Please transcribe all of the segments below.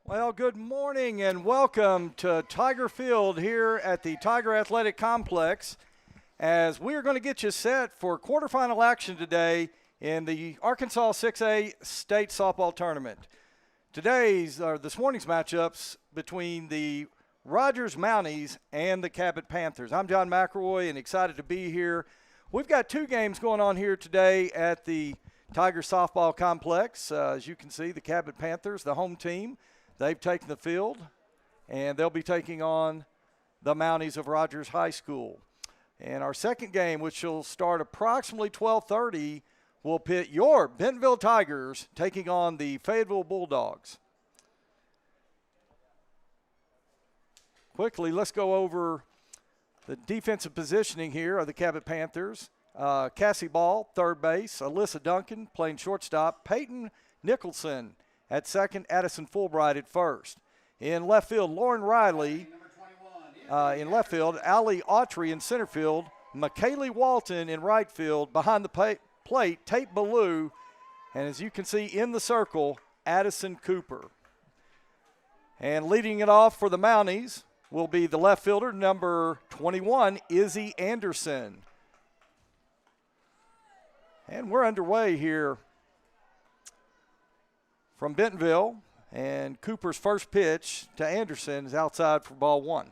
Well, good morning and welcome to Tiger Field here at the Tiger Athletic Complex as we are going to get you set for quarterfinal action today in the Arkansas 6A State Softball Tournament. This morning's matchups between the Rogers Mounties and the Cabot Panthers. I'm John McElroy and excited to be here. We've got two games going on here today at the Tiger Softball Complex. As you can see, the Cabot Panthers, the home team, they've taken the field, and they'll be taking on the Mounties of Rogers High School. And our second game, which will start approximately 12:30, will pit your Bentonville Tigers taking on the Fayetteville Bulldogs. Quickly, let's go over the defensive positioning here of the Cabot Panthers. Cassie Ball, third base. Alyssa Duncan playing shortstop. Peyton Nicholson at second, Addison Fulbright at first. In left field, Lauren Riley. In left field, Allie Autry in center field. McKaylee Walton in right field. Behind the plate, Tate Ballou. And as you can see in the circle, Addison Cooper. And leading it off for the Mounties will be the left fielder, number 21, Izzy Anderson. And we're underway here from Bentonville, and Cooper's first pitch to Anderson is outside for ball one.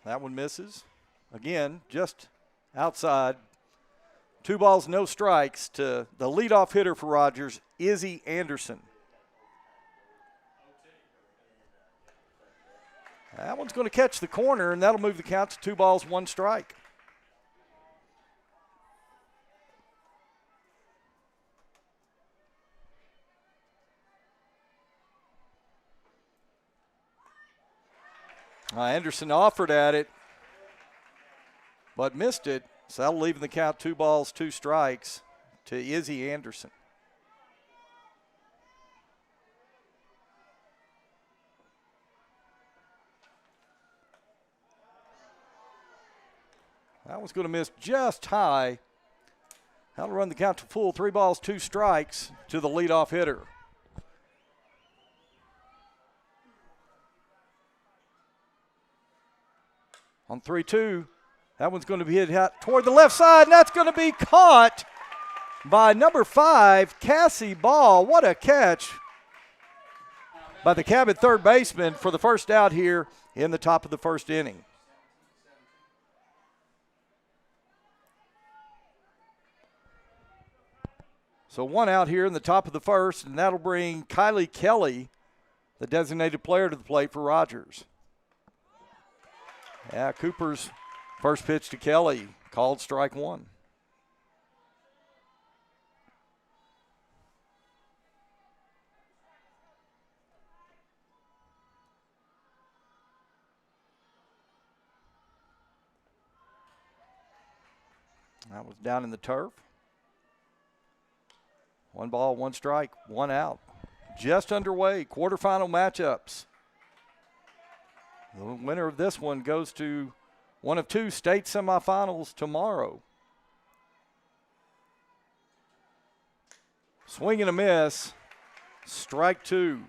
That one misses. Again, just outside. 2 balls, no strikes to the leadoff hitter for Rogers, Izzy Anderson. That one's going to catch the corner, and that'll move the count to 2 balls, 1 strike. Anderson offered at it, but missed it. So that'll leave the count 2 balls, 2 strikes to Izzy Anderson. That one's going to miss just high. That'll run the count to full 3 balls, 2 strikes to the leadoff hitter. On 3-2, that one's going to be hit toward the left side, and that's going to be caught by number 5, Cassie Ball. What a catch by the Cabot third baseman for the first out here in the top of the first inning. So 1 out here in the top of the first, and that'll bring Kylie Kelly, the designated player, to the plate for Rogers. Yeah, Cooper's first pitch to Kelly, called strike 1. That was down in the turf. 1 ball, 1 strike, 1 out. Just underway, quarterfinal matchups. The winner of this one goes to one of 2 state semifinals tomorrow. Swing and a miss, strike 2.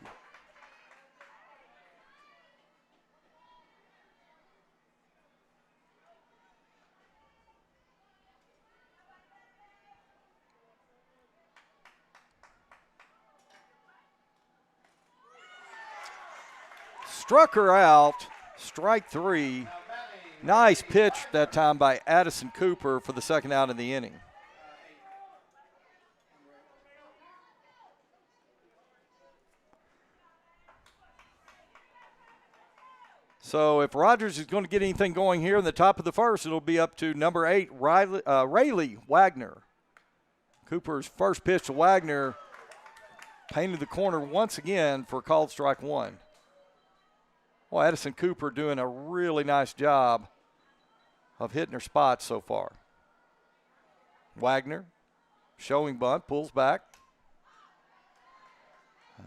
Struck her out, strike 3. Nice pitch that time by Addison Cooper for the second out of the inning. So if Rogers is going to get anything going here in the top of the first, it'll be up to number 8, Rayleigh Wagner. Cooper's first pitch to Wagner painted the corner once again for called strike 1. Well, Addison Cooper doing a really nice job of hitting her spots so far. Wagner, showing bunt, pulls back.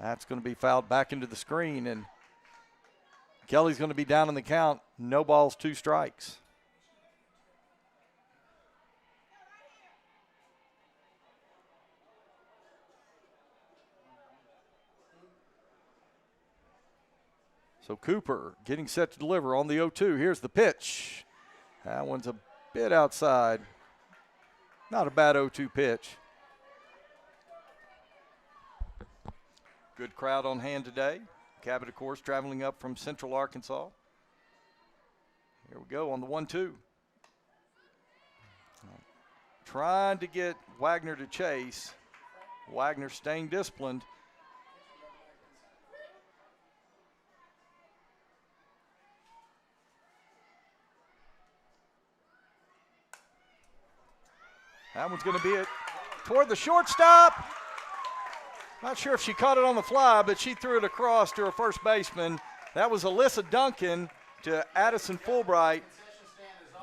That's going to be fouled back into the screen, and Kelly's going to be down in the count. No balls, 2 strikes. So Cooper getting set to deliver on the 0-2. Here's the pitch. That one's a bit outside. Not a bad 0-2 pitch. Good crowd on hand today. Cabot, of course, traveling up from Central Arkansas. Here we go on the 1-2. Trying to get Wagner to chase. Wagner staying disciplined. That one's going to be it toward the shortstop. Not sure if she caught it on the fly, but she threw it across to her first baseman. That was Alyssa Duncan to Addison Fulbright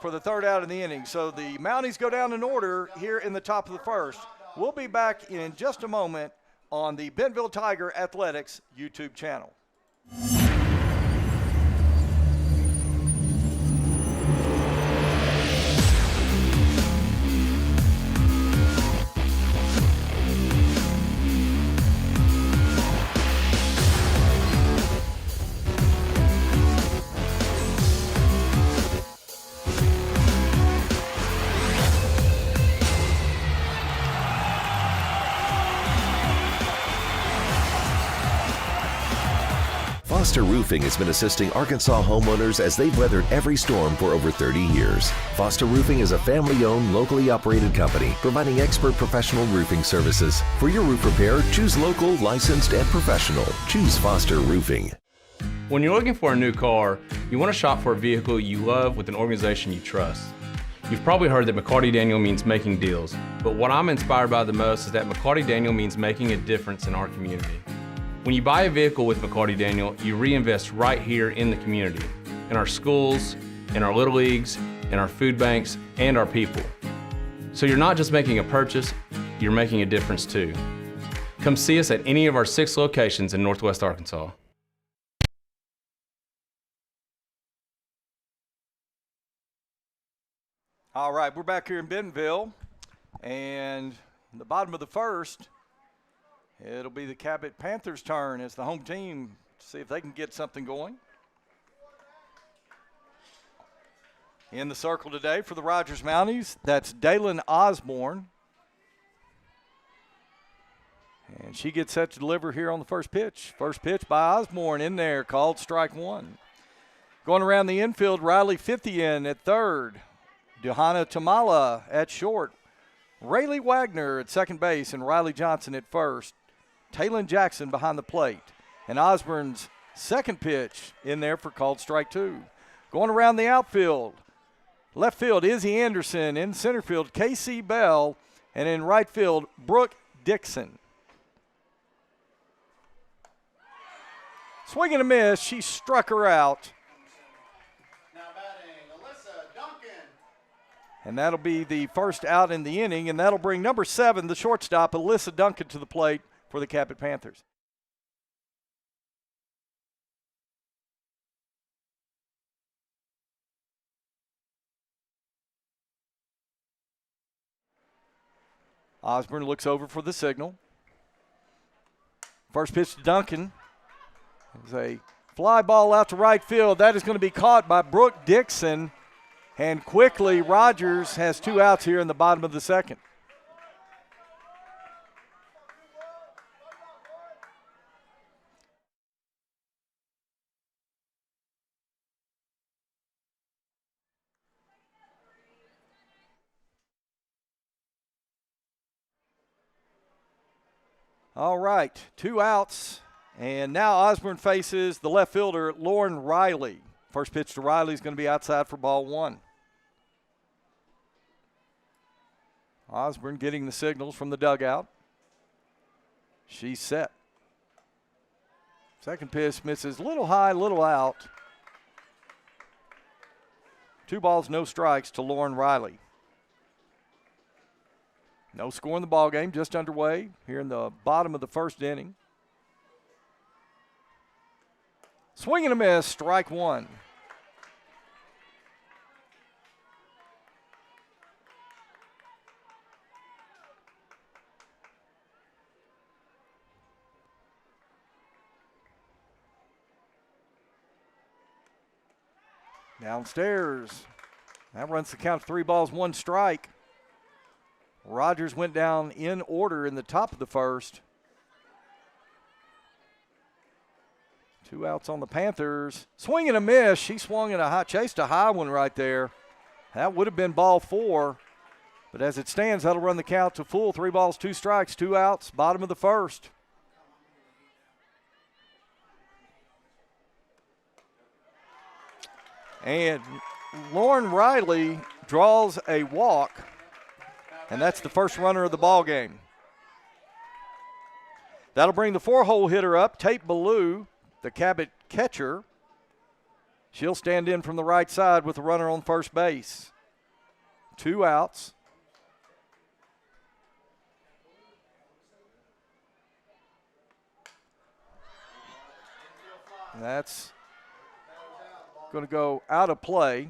for the third out of the inning. So the Mounties go down in order here in the top of the first. We'll be back in just a moment on the Bentonville Tiger Athletics YouTube channel. Foster Roofing has been assisting Arkansas homeowners as they've weathered every storm for over 30 years. Foster Roofing is a family-owned, locally operated company providing expert professional roofing services. For your roof repair, choose local, licensed, and professional. Choose Foster Roofing. When you're looking for a new car, you want to shop for a vehicle you love with an organization you trust. You've probably heard that McCarty Daniel means making deals, but what I'm inspired by the most is that McCarty Daniel means making a difference in our community. When you buy a vehicle with McCarty Daniel, you reinvest right here in the community, in our schools, in our little leagues, in our food banks, and our people. So you're not just making a purchase, you're making a difference too. Come see us at any of our 6 locations in Northwest Arkansas. All right, we're back here in Bentonville, and in the bottom of the first, it'll be the Cabot Panthers' turn as the home team to see if they can get something going. In the circle today for the Rogers Mounties, that's Dalen Osborne. And she gets set to deliver here on the first pitch. First pitch by Osborne in there, called strike one. Going around the infield, Riley Fithian at third. Johanna Tamala at short. Rayleigh Wagner at second base and Riley Johnson at first. Taylon Jackson behind the plate. And Osborne's second pitch in there for called strike two. Going around the outfield, left field, Izzy Anderson. In center field, K.C. Bell. And in right field, Brooke Dixon. Swing and a miss. She struck her out. Now batting, Alyssa Duncan. And that'll be the first out in the inning, and that'll bring number 7, the shortstop, Alyssa Duncan, to the plate for the Cabot Panthers. Osborne looks over for the signal. First pitch to Duncan. There's a fly ball out to right field. That is going to be caught by Brooke Dixon. And quickly, Rogers has 2 outs here in the bottom of the second. All right, 2 outs. And now Osborne faces the left fielder, Lauren Riley. First pitch to Riley is going to be outside for ball 1. Osborne getting the signals from the dugout. She's set. Second pitch misses, little high, little out. 2 balls, no strikes to Lauren Riley. No score in the ball game, just underway here in the bottom of the first inning. Swing and a miss, strike 1. Downstairs. That runs the count to 3 balls, 1 strike. Rogers went down in order in the top of the first. 2 outs on the Panthers. Swing and a miss. She swung at chased a high one right there. That would have been ball 4. But as it stands, that'll run the count to full. 3 balls, 2 strikes, 2 outs, bottom of the first. And Lauren Riley draws a walk, and that's the first runner of the ball game. That'll bring the 4-hole hitter up, Tate Ballou, the Cabot catcher. She'll stand in from the right side with the runner on first base. 2 outs. And that's going to go out of play.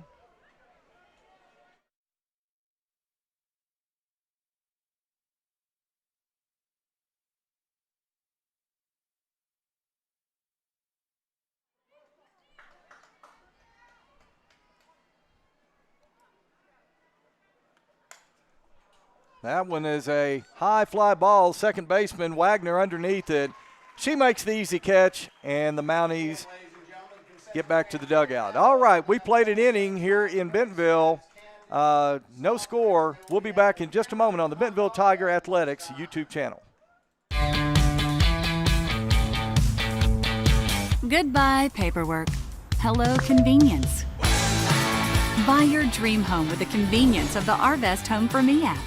That one is a high fly ball. Second baseman Wagner underneath it. She makes the easy catch, and the Mounties get back to the dugout. All right, we played an inning here in Bentonville. No score. We'll be back in just a moment on the Bentonville Tiger Athletics YouTube channel. Goodbye, paperwork. Hello, convenience. Buy your dream home with the convenience of the Arvest Home for Me app.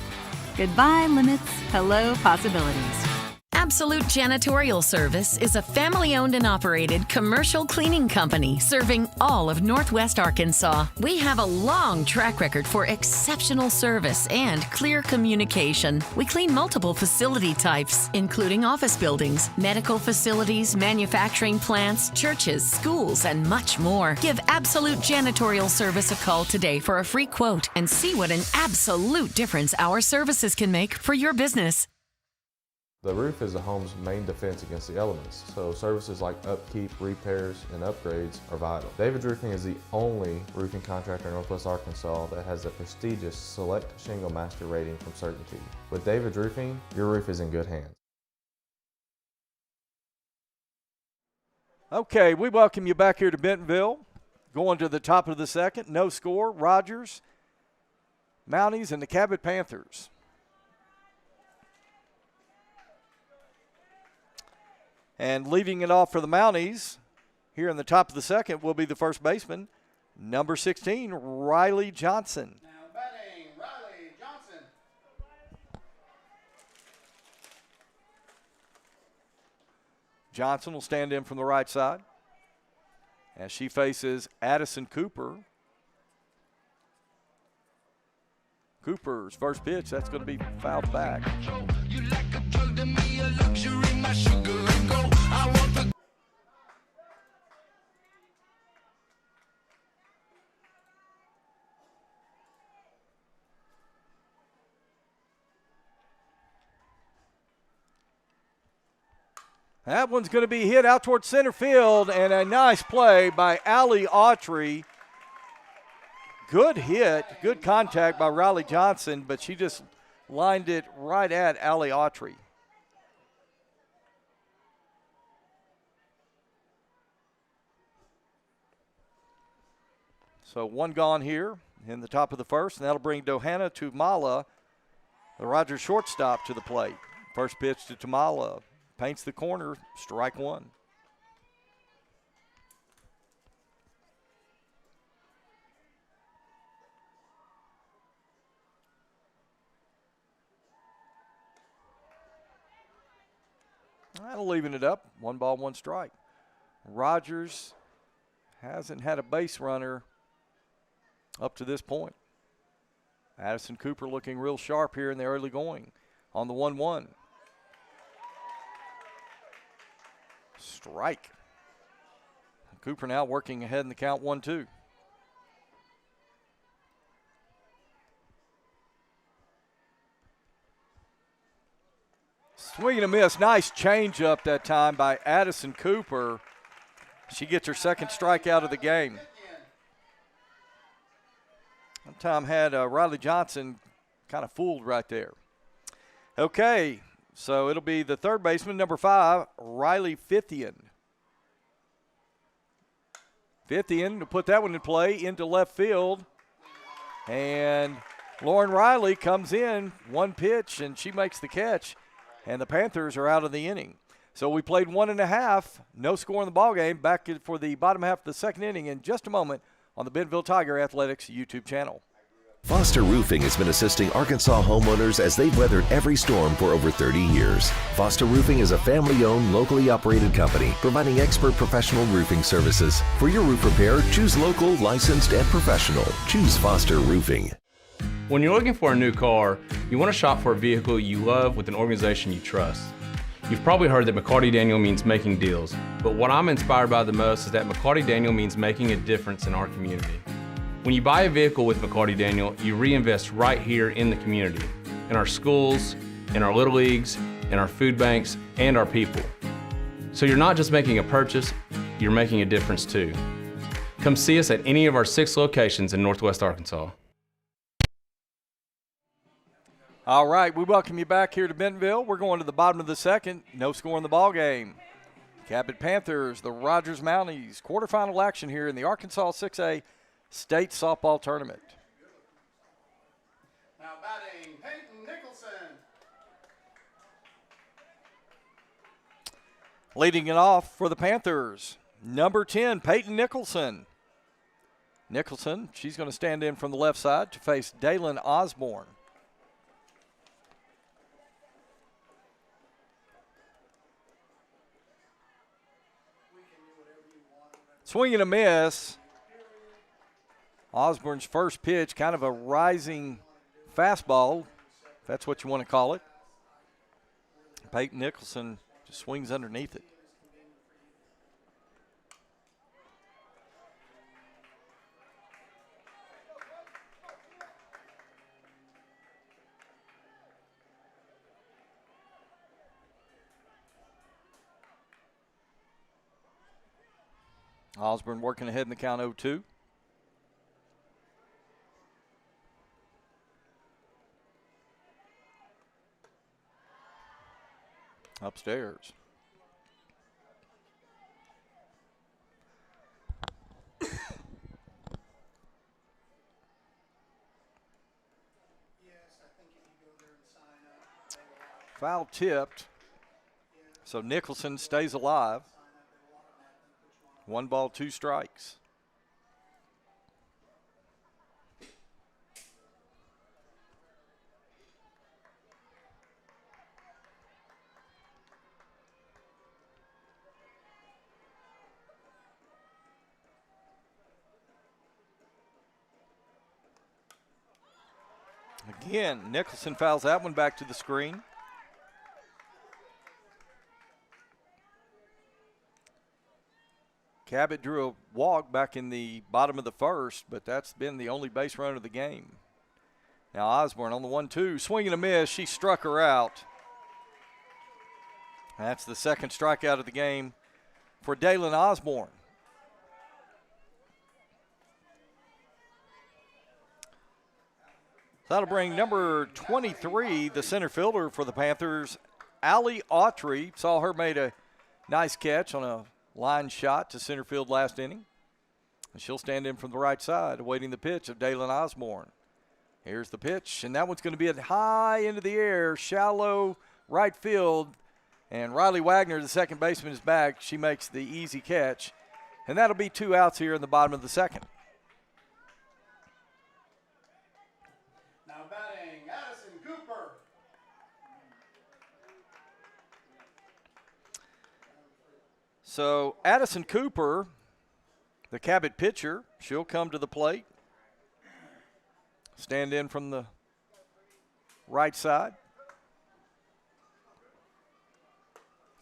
Goodbye, limits. Hello, possibilities. Absolute Janitorial Service is a family-owned and operated commercial cleaning company serving all of Northwest Arkansas. We have a long track record for exceptional service and clear communication. We clean multiple facility types, including office buildings, medical facilities, manufacturing plants, churches, schools, and much more. Give Absolute Janitorial Service a call today for a free quote and see what an absolute difference our services can make for your business. The roof is a home's main defense against the elements, so services like upkeep, repairs, and upgrades are vital. David's Roofing is the only roofing contractor in Northwest Arkansas that has the prestigious Select Shingle Master rating from Certainty. With David's Roofing, your roof is in good hands. Okay, we welcome you back here to Bentonville. Going to the top of the second, no score, Rogers, Mounties, and the Cabot Panthers. And leading it off for the Mounties here in the top of the second will be the first baseman, number 16, Riley Johnson. Now batting, Riley Johnson. Johnson will stand in from the right side as she faces Addison Cooper. Cooper's first pitch, that's going to be fouled back. That one's going to be hit out towards center field, and a nice play by Allie Autry. Good hit, good contact by Riley Johnson, but she just lined it right at Allie Autry. So 1 gone here in the top of the first, and that'll bring Dohana Tumala, the Rogers shortstop, to the plate. First pitch to Tumala. Paints the corner, strike 1. That'll even it up. 1 ball, 1 strike. Rogers hasn't had a base runner up to this point. Addison Cooper looking real sharp here in the early going on the 1-1. Strike. Cooper now working ahead in the count 1-2. Swing and a miss. Nice changeup that time by Addison Cooper. She gets her second strikeout of the game. One time had Riley Johnson kind of fooled right there. Okay, so it'll be the third baseman, number 5, Riley Fithian. Fithian to put that one in play into left field. And Lauren Riley comes in, one pitch, and she makes the catch. And the Panthers are out of the inning. So we played 1.5, no score in the ball game. Back for the bottom half of the second inning in just a moment on the Bentonville Tiger Athletics YouTube channel. Foster Roofing has been assisting Arkansas homeowners as they've weathered every storm for over 30 years. Foster Roofing is a family-owned, locally operated company providing expert professional roofing services. For your roof repair, choose local, licensed, and professional. Choose Foster Roofing. When you're looking for a new car, you want to shop for a vehicle you love with an organization you trust. You've probably heard that McCarty Daniel means making deals, but what I'm inspired by the most is that McCarty Daniel means making a difference in our community. When you buy a vehicle with McCarty Daniel, you reinvest right here in the community, in our schools, in our little leagues, in our food banks, and our people. So you're not just making a purchase, you're making a difference too. Come see us at any of our 6 locations in Northwest Arkansas. All right, we welcome you back here to Bentonville. We're going to the bottom of the second. No score in the ball game. Cabot Panthers, the Rogers Mounties, quarterfinal action here in the Arkansas 6A State Softball Tournament. Now batting, Peyton Nicholson. Leading it off for the Panthers, number 10, Peyton Nicholson. Nicholson, she's going to stand in from the left side to face Dalen Osborne. Swing and a miss. Osborne's first pitch, kind of a rising fastball, if that's what you want to call it. Peyton Nicholson just swings underneath it. Osborne working ahead in the count 0-2. Upstairs. Foul tipped. So Nicholson stays alive. 1 ball, 2 strikes. Again, Nicholson fouls that one back to the screen. Cabot drew a walk back in the bottom of the first, but that's been the only base run of the game. Now Osborne on the 1-2, swing and a miss. She struck her out. That's the second strikeout of the game for Dalen Osborne. That'll bring number 23, the center fielder for the Panthers, Allie Autry. Saw her made a nice catch on a line shot to center field last inning. And she'll stand in from the right side, awaiting the pitch of Dalen Osborne. Here's the pitch, and that one's going to be at high into the air, shallow right field. And Riley Wagner, the second baseman, is back. She makes the easy catch. And that'll be 2 outs here in the bottom of the second. Now batting, Addison Cooper. So Addison Cooper, the Cabot pitcher, she'll come to the plate. Stand in from the right side.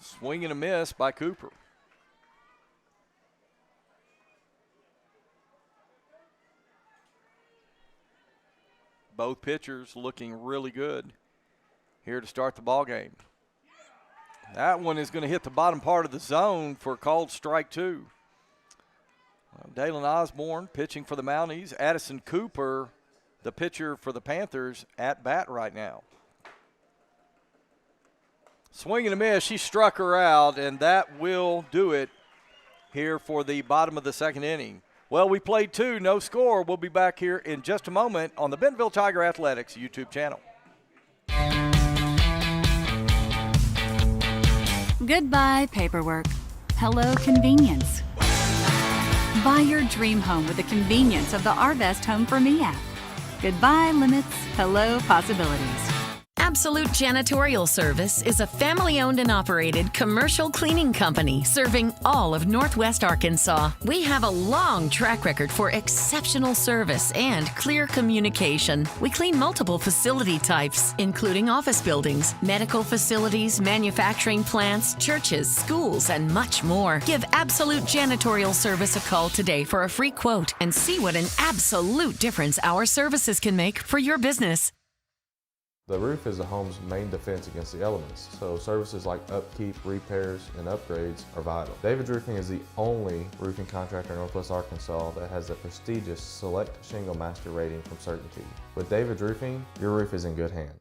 Swing and a miss by Cooper. Both pitchers looking really good here to start the ball game. That one is going to hit the bottom part of the zone for called strike 2. Dalen Osborne pitching for the Mounties. Addison Cooper the pitcher for the Panthers, at bat right now. Swing and a miss. She struck her out, and that will do it here for the bottom of the second inning. Well, we played 2, no score. We'll be back here in just a moment on the Bentonville Tiger Athletics YouTube channel. Goodbye, paperwork. Hello, convenience. Buy your dream home with the convenience of the Arvest Home for Me app. Goodbye, limits. Hello, possibilities. Absolute Janitorial Service is a family-owned and operated commercial cleaning company serving all of Northwest Arkansas. We have a long track record for exceptional service and clear communication. We clean multiple facility types, including office buildings, medical facilities, manufacturing plants, churches, schools, and much more. Give Absolute Janitorial Service a call today for a free quote and see what an absolute difference our services can make for your business. The roof is a home's main defense against the elements, so services like upkeep, repairs, and upgrades are vital. David's Roofing is the only roofing contractor in Northwest Arkansas that has the prestigious Select Shingle Master rating from Certainty. With David's Roofing, your roof is in good hands.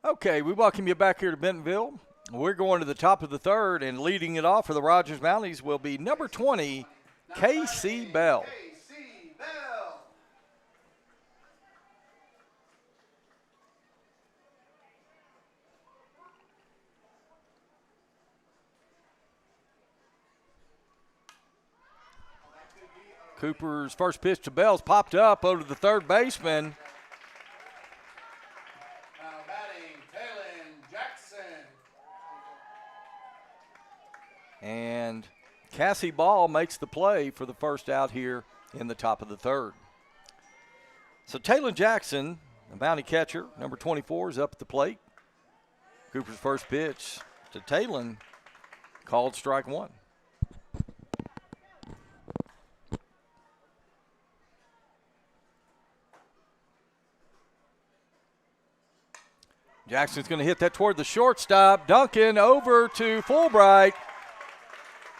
Okay, we welcome you back here to Bentonville. We're going to the top of the third, and leading it off for the Rogers Mounties will be number 20, K.C. Bell. K.C. Bell. Cooper's first pitch to Bell's popped up over to the third baseman. And Cassie Ball makes the play for the first out here in the top of the third. So Taylor Jackson, the Mountie catcher, number 24, is up at the plate. Cooper's first pitch to Taylor, called strike one. Jackson's going to hit that toward the shortstop. Duncan over to Fulbright.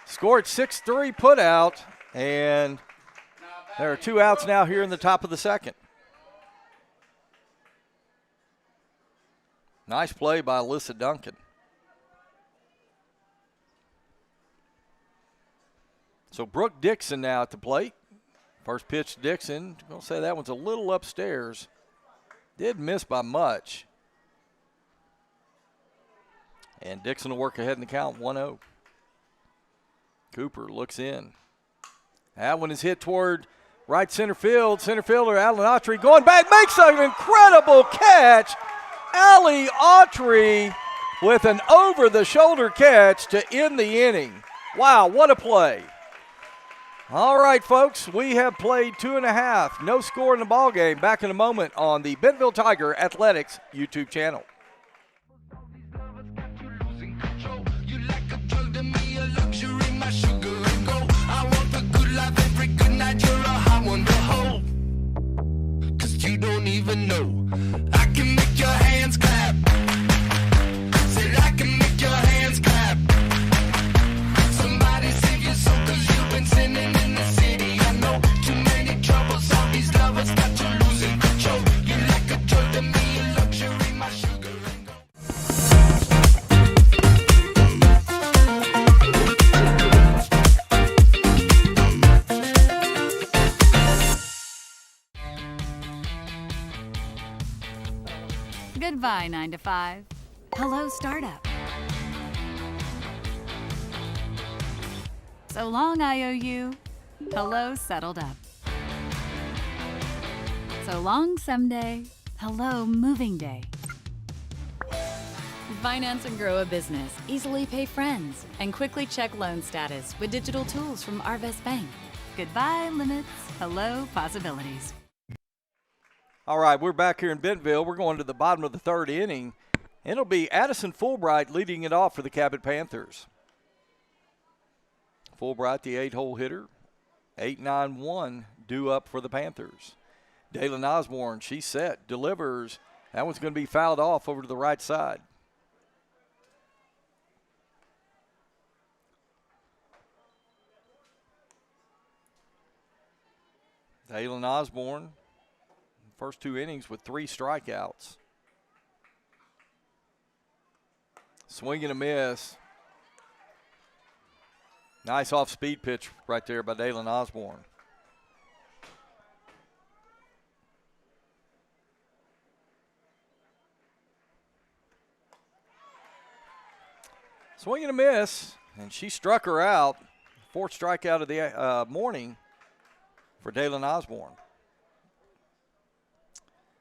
Scored 6-3 put out, and there are 2 outs now here in the top of the second. Nice play by Alyssa Duncan. So Brooke Dixon now at the plate. First pitch to Dixon. I'm going to say that one's a little upstairs. Did miss by much. And Dixon will work ahead in the count, 1-0. Cooper looks in. That one is hit toward right center field. Center fielder Alan Autry going back, makes an incredible catch. Allie Autry with an over-the-shoulder catch to end the inning. Wow, what a play. All right, folks, we have played 2.5. No score in the ball game. Back in a moment on the Bentonville Tiger Athletics YouTube channel. You don't even know. I can make your hands clap. Said I can make your hands clap. Somebody save your soul, 'cause you've been sinning in the city. I know too many troubles. All these lovers got you losing control. You like a drug to me, a luxury, my sugar and gold. Goodbye, 9 to 5. Hello, startup. So long, IOU. Hello, settled up. So long, someday. Hello, moving day. Finance and grow a business. Easily pay friends. And quickly check loan status with digital tools from Arvest Bank. Goodbye, limits. Hello, possibilities. All right, we're back here in Bentonville. We're going to the bottom of the third inning. It'll be Addison Fulbright leading it off for the Cabot Panthers. Fulbright, the 8-hole hitter. 8-9-1 due up for the Panthers. Dalen Osborne, she's set, delivers. That one's going to be fouled off over to the right side. Dalen Osborne, first 2 innings with 3 strikeouts. Swing and a miss. Nice off-speed pitch right there by Dalen Osborne. Swing and a miss, and she struck her out. 4th strikeout of the morning for Dalen Osborne.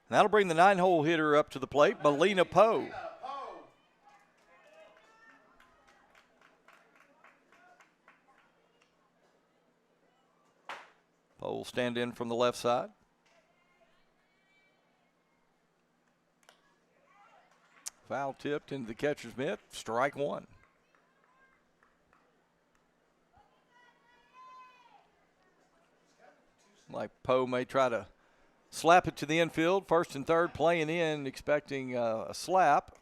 And that'll bring the 9-hole hitter up to the plate, Melina Poe. Poe will stand in from the left side. Foul tipped into the catcher's mitt, strike 1. Like Poe may try to slap it to the infield. 1st and 3rd playing in, expecting a slap.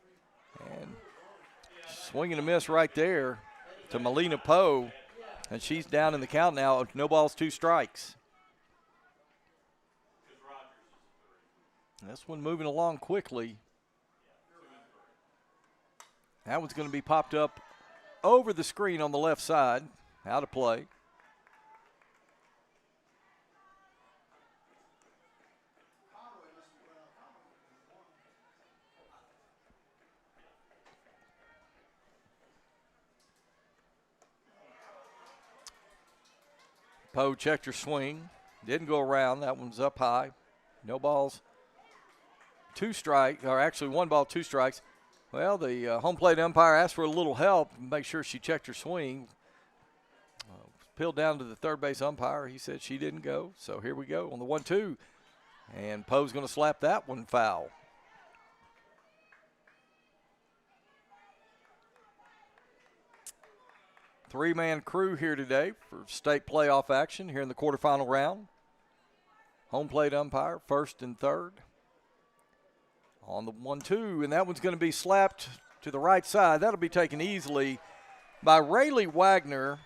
And swing and a miss right there to Melina Poe. And she's down in the count now. No balls, 2 strikes. This one moving along quickly. That one's going to be popped up over the screen on the left side. Out of play. Poe checked her swing. Didn't go around. That one's up high. No balls. 2 strikes, or actually 1 ball, 2 strikes. Well, the home plate umpire asked for a little help, make sure she checked her swing. Peeled down to the third base umpire. He said she didn't go. So here we go on the 1-2. And Poe's going to slap that one foul. Three-man crew here today for state playoff action here in the quarterfinal round. Home plate umpire, 1st and 3rd. On the 1-2, and that one's going to be slapped to the right side. That'll be taken easily by Rayleigh Wagner.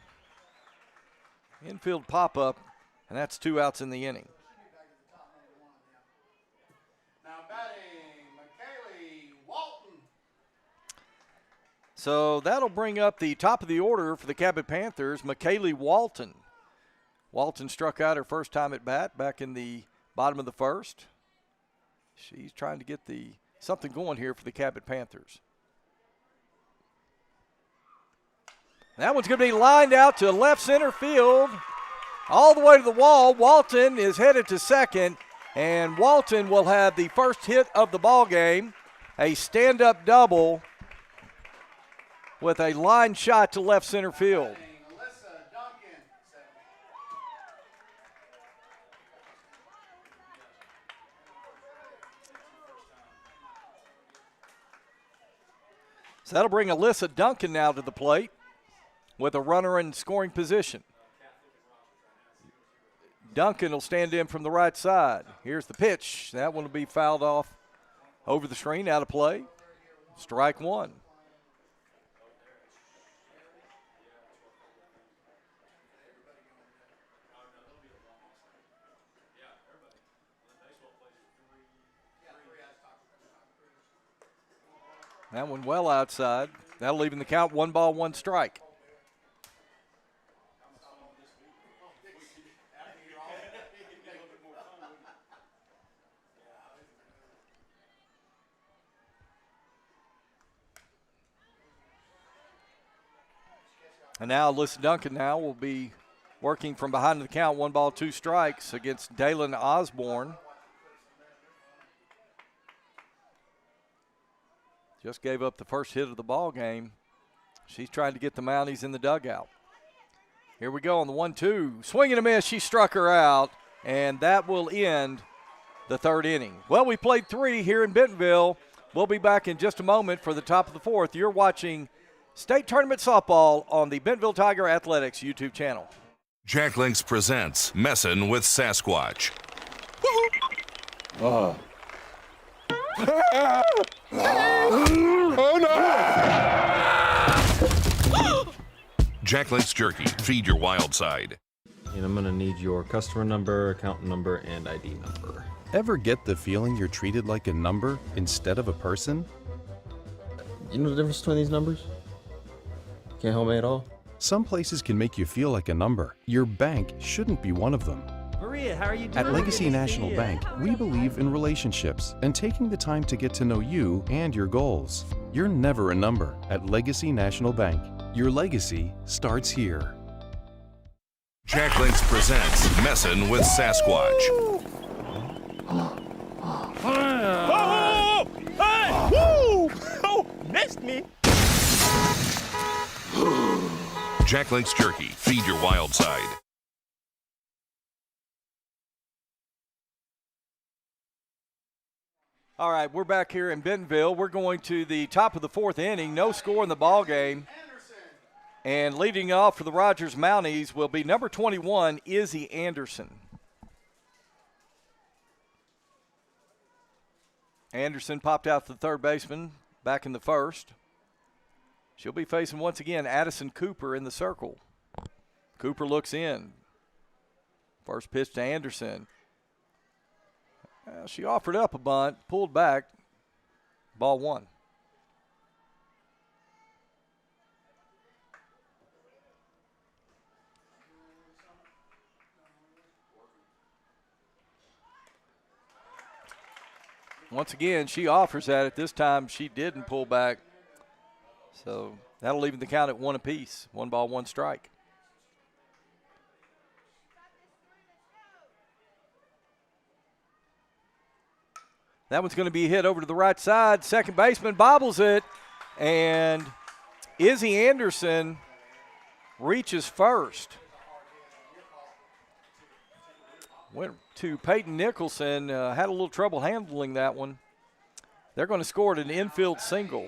Infield pop-up, and that's 2 outs in the inning. Now batting, McKaylee Walton. So that'll bring up the top of the order for the Cabot Panthers, McKaylee Walton. Walton struck out her first time at bat back in the bottom of the 1st. She's trying to get something going here for the Cabot Panthers. That one's going to be lined out to left center field, all the way to the wall. Walton is headed to 2nd, and Walton will have the first hit of the ball game, a stand-up double with a line shot to left center field. So that'll bring Alyssa Duncan now to the plate with a runner in scoring position. Duncan will stand in from the right side. Here's the pitch. That one will be fouled off over the screen, out of play. Strike 1. That one well outside. That'll leave in the count 1 ball, 1 strike. And now Alyssa Duncan now will be working from behind the count, 1 ball, 2 strikes against Dalen Osborne. Just gave up the first hit of the ball game. She's trying to get the Mounties in the dugout. Here we go on the 1-2. Swing and a miss. She struck her out, and that will end the 3rd inning. Well, we played 3 here in Bentonville. We'll be back in just a moment for the top of the 4th. You're watching State Tournament Softball on the Bentonville Tiger Athletics YouTube channel. Jack Links presents Messin' with Sasquatch. Jack Links Jerky. Feed your wild side. And I'm gonna need your customer number, account number, and ID number. Ever get the feeling you're treated like a number instead of a person? You know the difference between these numbers? Can't help me at all? Some places can make you feel like a number. Your bank shouldn't be one of them. Maria, how are you doing? At Legacy National Bank, we believe in relationships and taking the time to get to know you and your goals. You're never a number at Legacy National Bank. Your legacy starts here. Jack Links presents Messin' with Sasquatch. Hey! Woo! Oh, missed me. Jack Links Jerky. Feed your wild side. All right, we're back here in Bentonville. We're going to the top of the fourth inning. No score in the ball game. And leading off for the Rogers Mounties will be number 21, Izzy Anderson. Anderson popped out to the third baseman back in the first. She'll be facing once again Addison Cooper in the circle. Cooper looks in. First pitch to Anderson. She offered up a bunt, pulled back, ball one. Once again, she offers that. At this time, she didn't pull back. So that'll leave the count at one apiece. 1 ball, 1 strike. That one's going to be hit over to the right side. Second baseman bobbles it. And Izzy Anderson reaches first. Went to Peyton Nicholson. Had a little trouble handling that one. They're going to score it an infield single.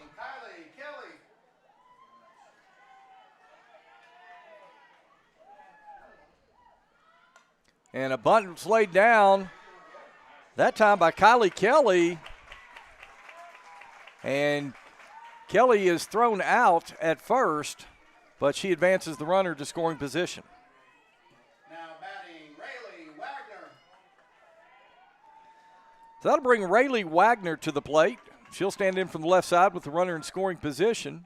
And a bunt was laid down, that time by Kylie Kelly. And Kelly is thrown out at first, but she advances the runner to scoring position. Now batting, Rayleigh Wagner. So that'll bring Rayleigh Wagner to the plate. She'll stand in from the left side with the runner in scoring position.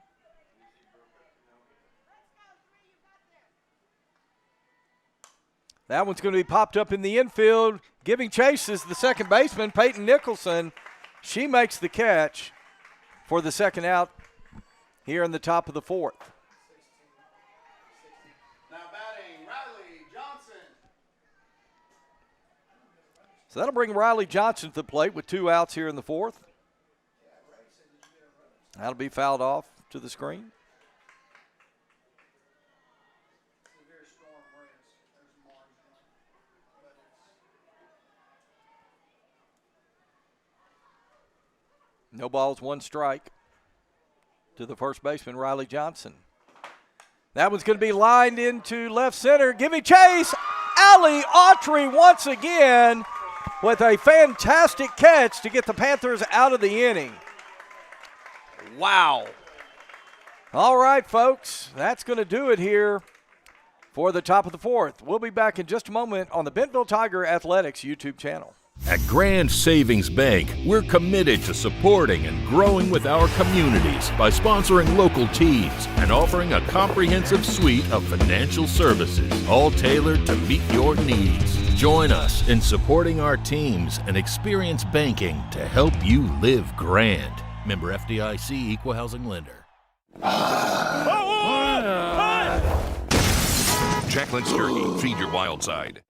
That one's going to be popped up in the infield. Giving chase is the second baseman, Peyton Nicholson. She makes the catch for the second out here in the top of the fourth. Now batting, Riley Johnson. So that'll bring Riley Johnson to the plate with 2 outs here in the fourth. That'll be fouled off to the screen. No balls, 1 strike to the first baseman, Riley Johnson. That one's going to be lined into left center. Giving chase, Allie Autry once again with a fantastic catch to get the Panthers out of the inning. Wow. All right, folks, that's going to do it here for the top of the fourth. We'll be back in just a moment on the Bentonville Tiger Athletics YouTube channel. At Grand Savings Bank, we're committed to supporting and growing with our communities by sponsoring local teams and offering a comprehensive suite of financial services, all tailored to meet your needs. Join us in supporting our teams and experience banking to help you live grand. Member FDIC, Equal Housing Lender. Jack Links Jerky. Feed your wild side.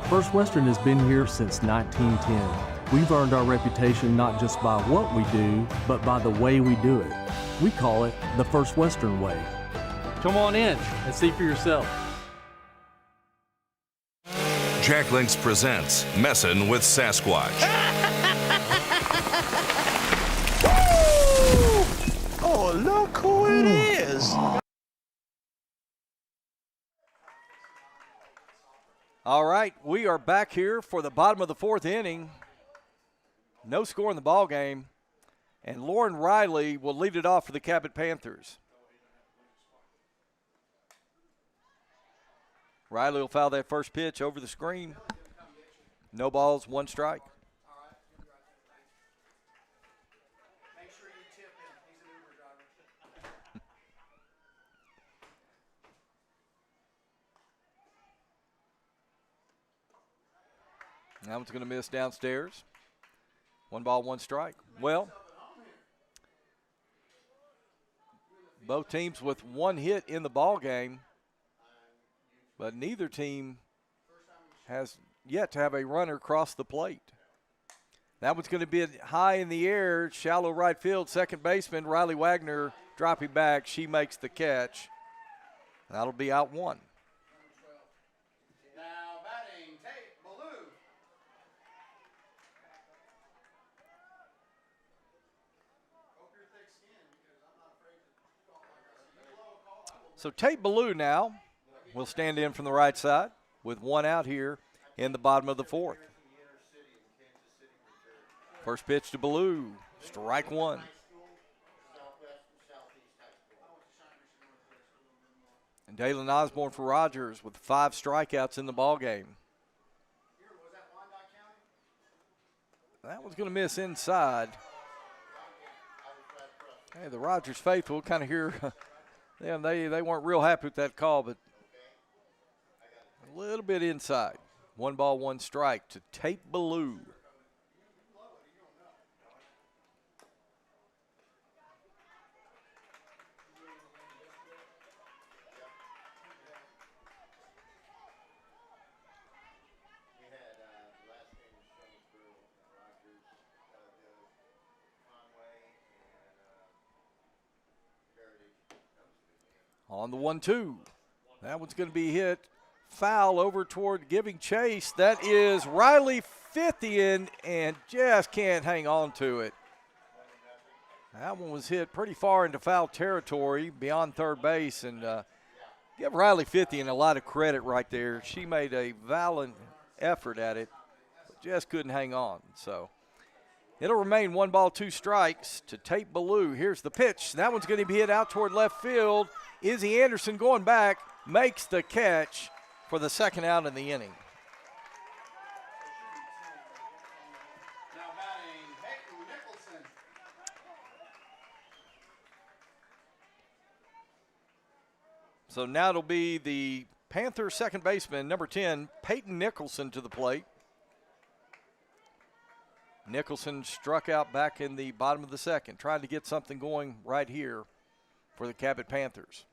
First Western has been here since 1910. We've earned our reputation not just by what we do, but by the way we do it. We call it the First Western way. Come on in and see for yourself. Jack Links presents Messin' with Sasquatch. Oh, look who it is. All right, we are back here for the bottom of the fourth inning. No score in the ball game, and Lauren Riley will lead it off for the Cabot Panthers. Riley will foul that first pitch over the screen. No balls, one strike. Make sure you tip him. He's an Uber driver. That one's going to miss downstairs. One ball, one strike. Well, both teams with one hit in the ball game, but neither team has yet to have a runner cross the plate. That one's going to be high in the air, shallow right field. Second baseman Riley Wagner dropping back. She makes the catch. That'll be out one. Now batting, Tate Ballou. Hope you're thick-skinned because I'm not afraid to call like this. You blow a call, I will. So Tate Ballou now will stand in from the right side with one out here in the bottom of the fourth. First pitch to Ballou, strike one. And Dalen Osborne for Rogers with 5 strikeouts in the ball game. That one's going to miss inside. Hey, the Rogers faithful kind of hear them. They weren't real happy with that call, but a little bit inside. One ball, one strike to Tate Ballou. On the 1-2. That one's going to be hit foul over toward giving chase. That is Riley Fithian and just can't hang on to it. That one was hit pretty far into foul territory beyond third base, and give Riley Fithian a lot of credit right there. She made a valiant effort at it, but just couldn't hang on. So it'll remain 1 ball, 2 strikes to Tate Ballou. Here's the pitch. That one's going to be hit out toward left field. Izzy Anderson going back, makes the catch for the second out in the inning. Now batting, Peyton Nicholson. So now it'll be the Panthers second baseman, number 10, Peyton Nicholson to the plate. Nicholson struck out back in the bottom of the second, trying to get something going right here for the Cabot Panthers.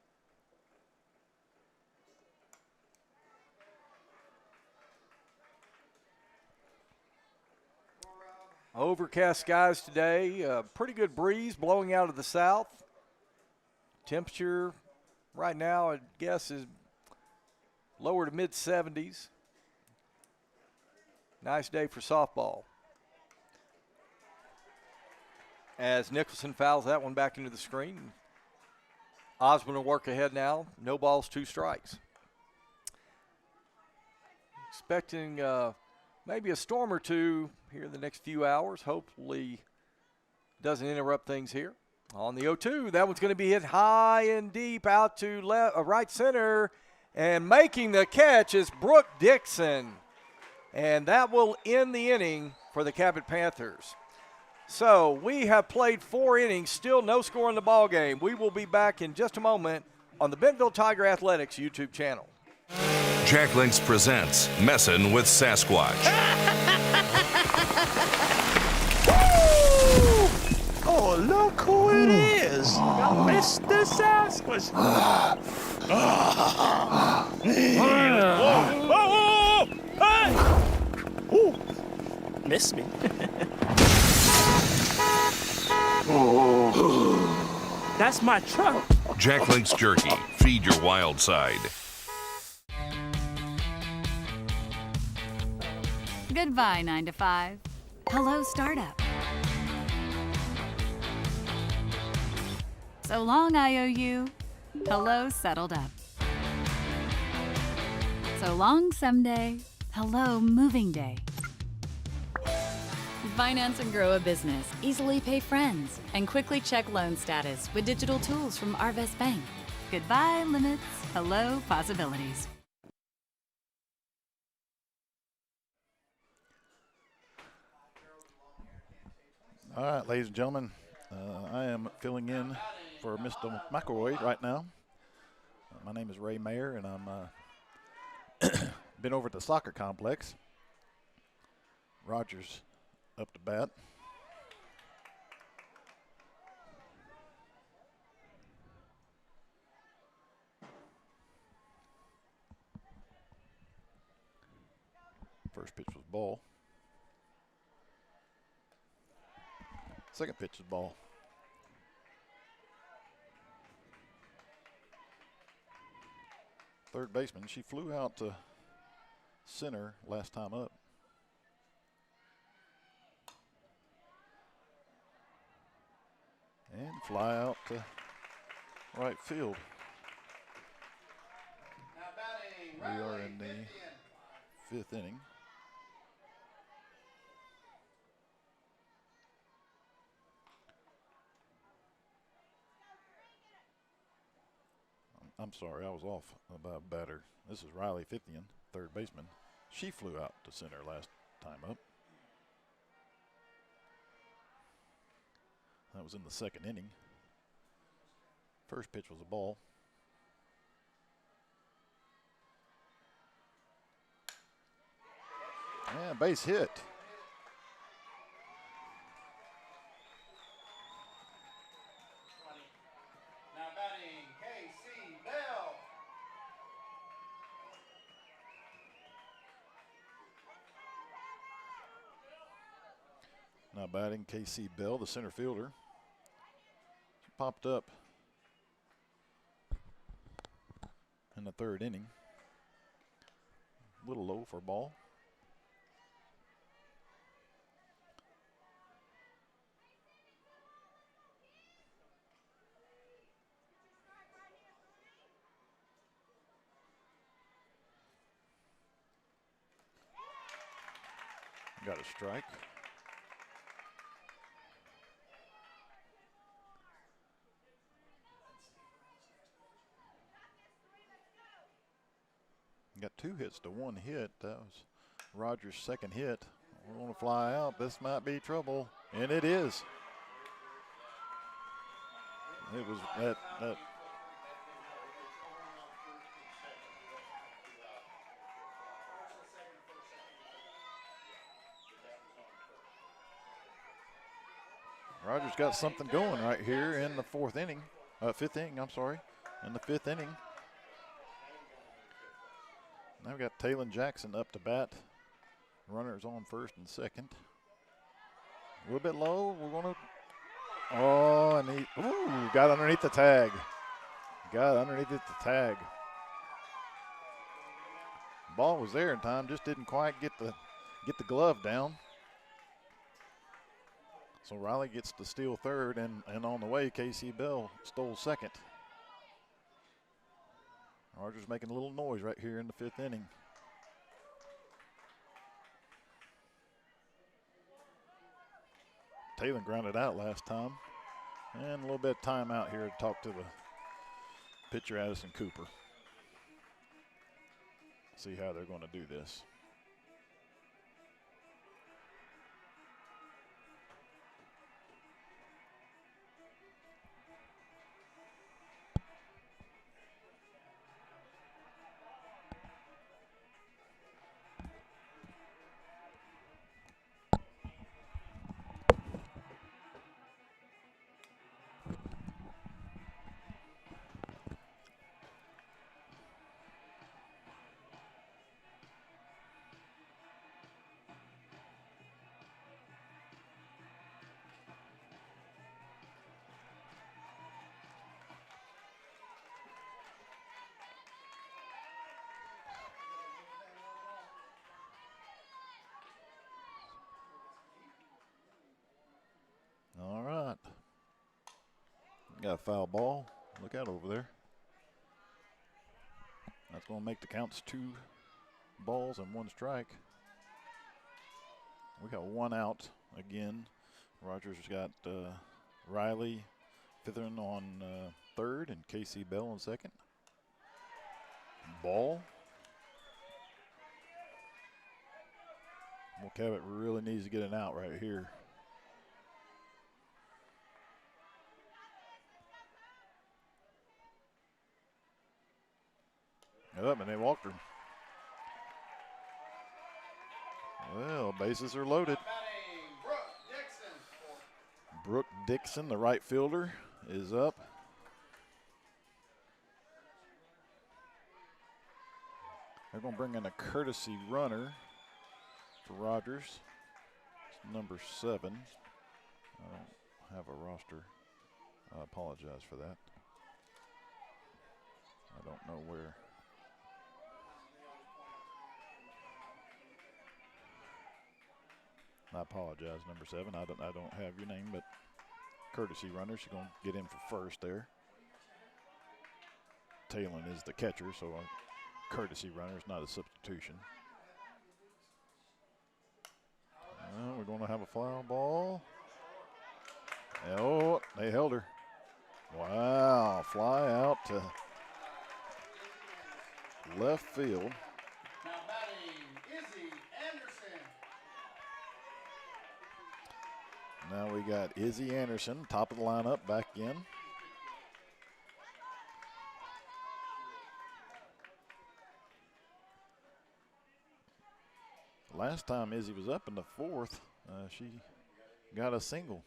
Overcast skies today, pretty good breeze blowing out of the south. Temperature right now, I guess, is lower to mid-70s. Nice day for softball. As Nicholson fouls that one back into the screen. Osborne will work ahead now. No balls, 2 strikes. Expecting maybe a storm or two here in the next few hours. Hopefully doesn't interrupt things here. On the 0-2, that one's going to be hit high and deep out to right center. And making the catch is Brooke Dixon. And that will end the inning for the Cabot Panthers. So we have played 4 innings, still no score in the ball game. We will be back in just a moment on the Bentonville Tiger Athletics YouTube channel. Jack Links presents Messin' with Sasquatch. Oh, look who it is. Mr. Sasquatch. Whoa. Hey. Ooh. Missed me. That's my truck. Jack Links Jerky. Feed your wild side. Goodbye, 9 to 5. Hello, startup. So long, IOU. Hello, settled up. So long, someday. Hello, moving day. Finance and grow a business, easily pay friends, and quickly check loan status with digital tools from Arvest Bank. Goodbye, limits. Hello, possibilities. All right, ladies and gentlemen, I am filling in for Mr. McElroy right now. My name is Ray Mayer, and I'm been over at the soccer complex. Rogers up to bat. First pitch was ball. Second pitch was ball. Third baseman, she flew out to center last time up. And fly out to right field. We are in the fifth inning. I'm sorry, I was off about batter. This is Riley Fithian, third baseman. She flew out to center last time up. That was in the second inning. First pitch was a ball. And base hit. Now batting, K.C. Bell. Now batting, K.C. Bell, the center fielder. She popped up in the third inning. A little low for a ball. Got a strike. Got 2 hits to 1 hit. That was Rogers' second hit. We're going to fly out. This might be trouble. And it is. It was that Rogers got something going right here in the fifth inning, I'm sorry, in the fifth inning. Now we got Taylon Jackson up to bat. Runners on first and second. A little bit low. We're going to. Oh, and he got underneath the tag. Got underneath the tag. Ball was there in time, just didn't quite get the glove down. So Riley gets to steal third, and on the way, K.C. Bell stole second. Rogers making a little noise right here in the fifth inning. Taylor grounded out last time. And a little bit of time out here to talk to the pitcher, Addison Cooper. See how they're going to do this. Got a foul ball. Look out over there. That's going to make the counts 2 balls and 1 strike. We got 1 out again. Rogers got Riley Fithern on third and Casey Bell on second. Ball. Well, Cabot really needs to get an out right here. Up, and they walked her. Well, bases are loaded. Brooke Dixon, the right fielder, is up. They're going to bring in a courtesy runner for Rogers. It's number 7. I don't have a roster. I apologize for that. I don't know where. I apologize, number 7. I don't have your name, but courtesy runner. She's going to get in for first there. Talon is the catcher, so a courtesy runner is not a substitution. We're going to have a foul ball. Oh, they held her. Wow, fly out to left field. Now we got Izzy Anderson, top of the lineup, back in. Last time Izzy was up in the 4th, she got a single.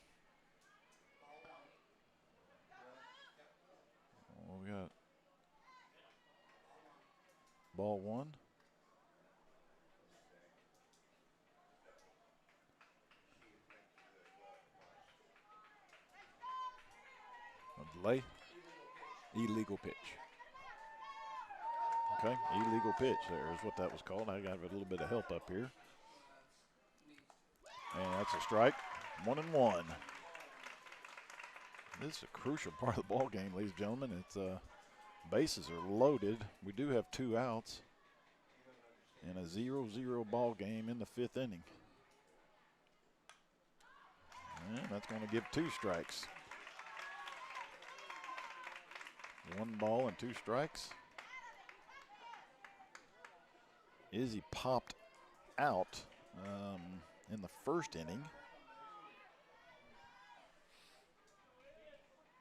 We got ball 1. Delay. Illegal pitch. Okay, illegal pitch there is what that was called. I got a little bit of help up here. And that's a strike. 1-1. This is a crucial part of the ball game, ladies and gentlemen. It's bases are loaded. We do have 2 outs in a 0-0 ball game in the 5th inning. And that's going to give 2 strikes. 1 ball and 2 strikes. Izzy popped out in the 1st inning.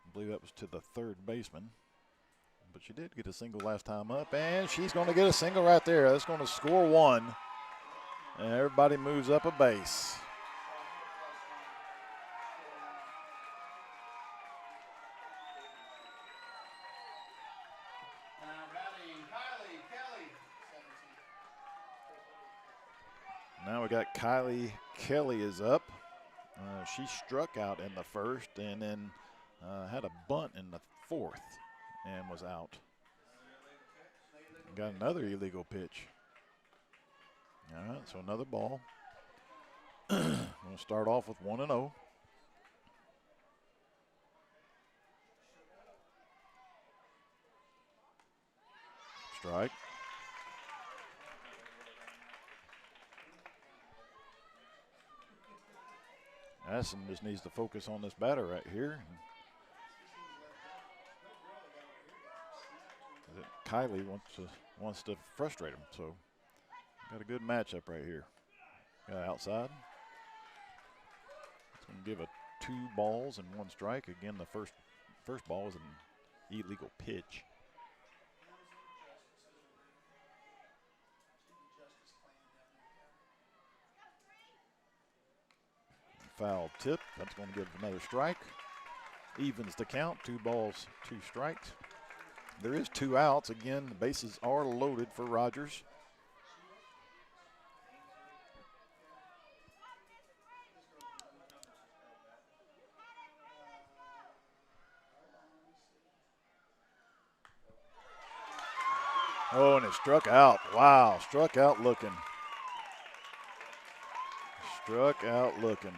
I believe that was to the 3rd baseman. But she did get a single last time up, and she's going to get a single right there. That's going to score 1. And everybody moves up a base. Now we got Kylie Kelly is up. She struck out in the 1st and then had a bunt in the 4th and was out. Got another illegal pitch. All right, so another ball. We're going to start off with 1-0. Strike. Addison just needs to focus on this batter right here. Kylie wants to frustrate him, so got a good matchup right here. Got outside. It's going to give a 2 balls and 1 strike. Again, the first ball was an illegal pitch. Foul tip. That's going to give another strike. Evens the count. 2 balls, 2 strikes. There is 2 outs. Again, the bases are loaded for Rogers. Oh, and it struck out. Wow, struck out looking. Struck out looking.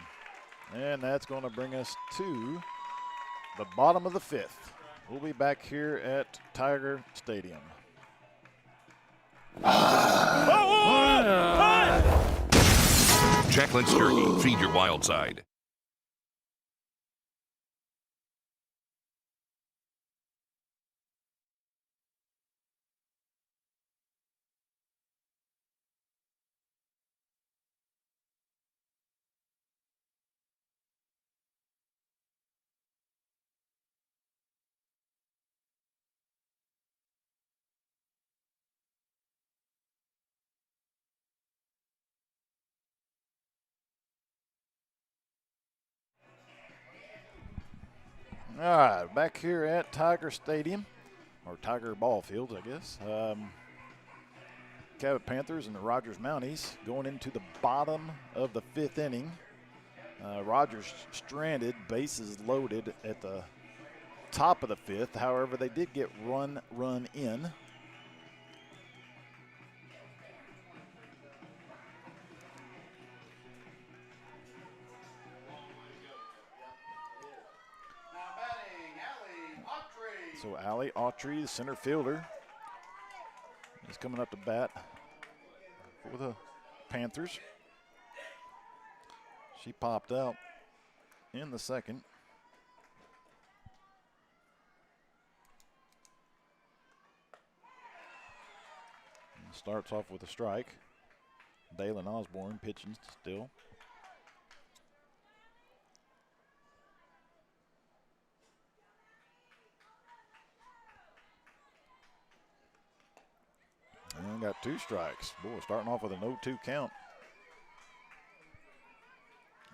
And that's going to bring us to the bottom of the 5th. We'll be back here at Tiger Stadium. Jacqueline's Turkey. Feed your wild side. All right, back here at Tiger Stadium, or Tiger Ball Field, I guess. Cabot Panthers and the Rogers Mounties going into the bottom of the 5th inning. Rogers stranded, bases loaded at the top of the 5th. However, they did get run in. So Allie Autry, the center fielder, is coming up to bat for the Panthers. She popped out in the 2nd. And starts off with a strike. Dalen Osborne pitching still. And got 2 strikes. Boy, starting off with an 0-2 count.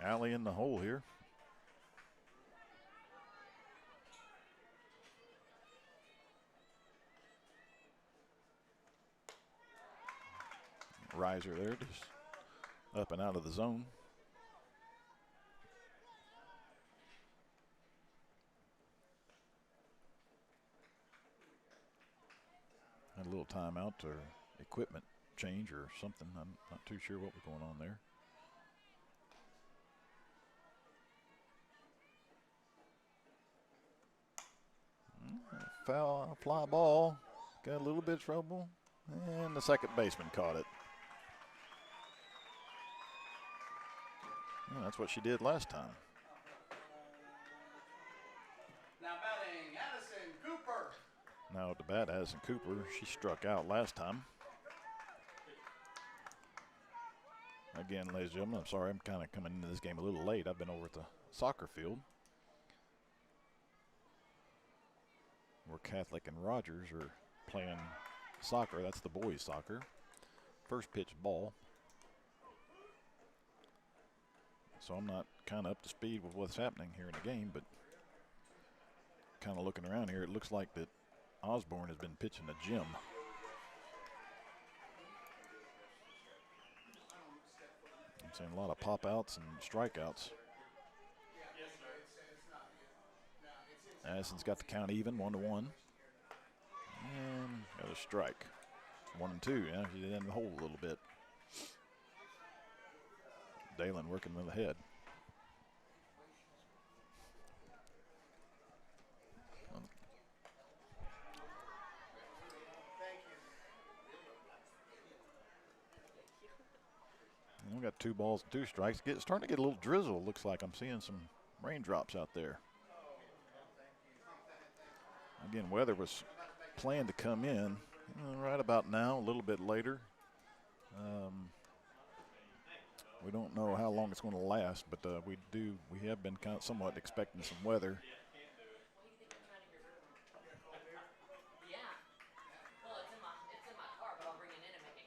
Allie in the hole here. Riser there, just up and out of the zone. Had a little timeout or equipment change or something. I'm not too sure what was going on there. Foul, fly ball. Got a little bit of trouble. And the second baseman caught it. Yeah, that's what she did last time. Now batting, Addison Cooper. Now at the bat, Addison Cooper. She struck out last time. Again, ladies and gentlemen, I'm sorry, I'm kind of coming into this game a little late. I've been over at the soccer field where Catholic and Rogers are playing soccer. That's the boys' soccer. First pitch ball. So I'm not kind of up to speed with what's happening here in the game, but kind of looking around here, it looks like that Osborne has been pitching a gym. I'm seeing a lot of pop-outs and strikeouts. Addison's got the count even, 1-1. And got a strike. 1-2, yeah, she's in the hole a little bit. Dalen working with the head. We got 2 balls and 2 strikes. Starting to get a little drizzle. Looks like I'm seeing some raindrops out there. Again, weather was planned to come in right about now, a little bit later. We don't know how long it's going to last, but we have been kind of somewhat expecting some weather. Yeah. Well, it's in my car, but I'll bring it in and make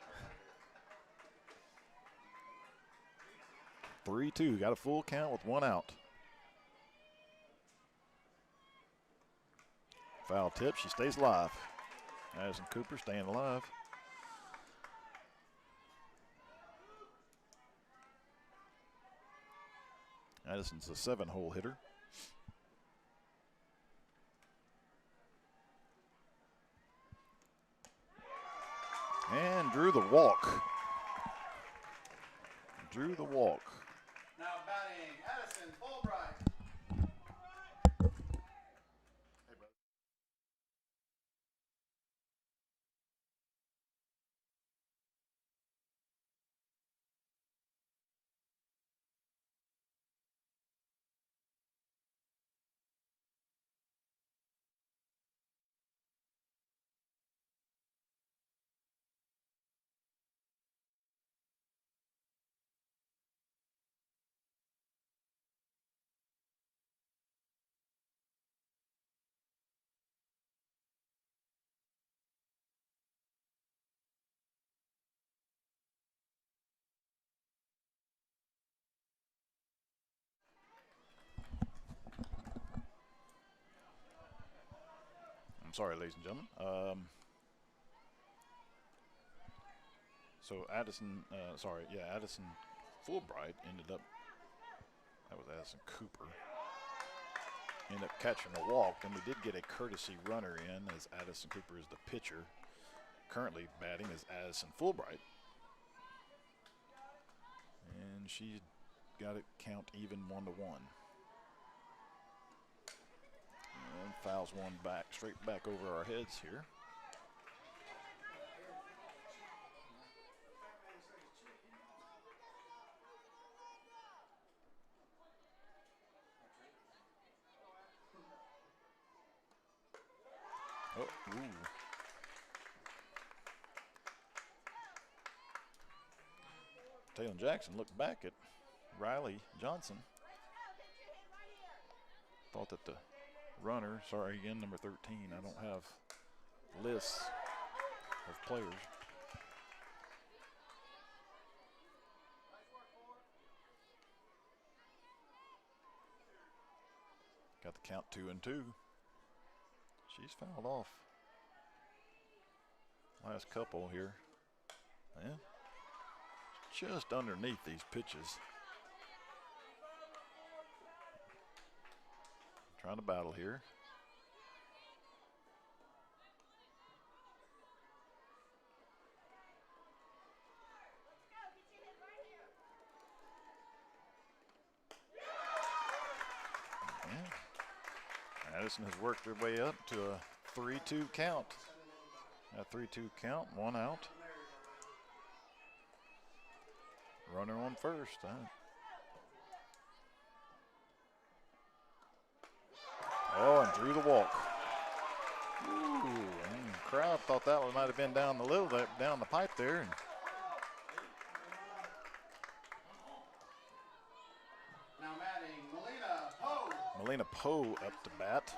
it. 3-2, got a full count with 1 out. Foul tip, she stays alive. Addison Cooper staying alive. Addison's a 7-hole hitter. And drew the walk. Drew the walk. Now batting, Addison Fulbright. sorry, ladies and gentlemen. So Addison Fulbright ended up, that was Addison Cooper, ended up catching a walk, and we did get a courtesy runner in as Addison Cooper is the pitcher. Currently batting is Addison Fulbright. And she got it count even 1-1. And fouls one back, straight back over our heads here. Oh, ooh. Taylor Jackson looked back at Riley Johnson. Thought that the runner, sorry again, number 13, I don't have lists of players. Got the count 2-2. She's fouled off. Last couple here. Yeah. Just underneath these pitches. Trying to battle here. Yeah. Addison has worked her way up to a 3-2 count. A 3-2 count, 1 out. Runner on first. Oh, and drew the walk. Ooh, and the crowd thought that one might have been down the pipe there. Now batting, Melina Poe. Melina Poe up to bat.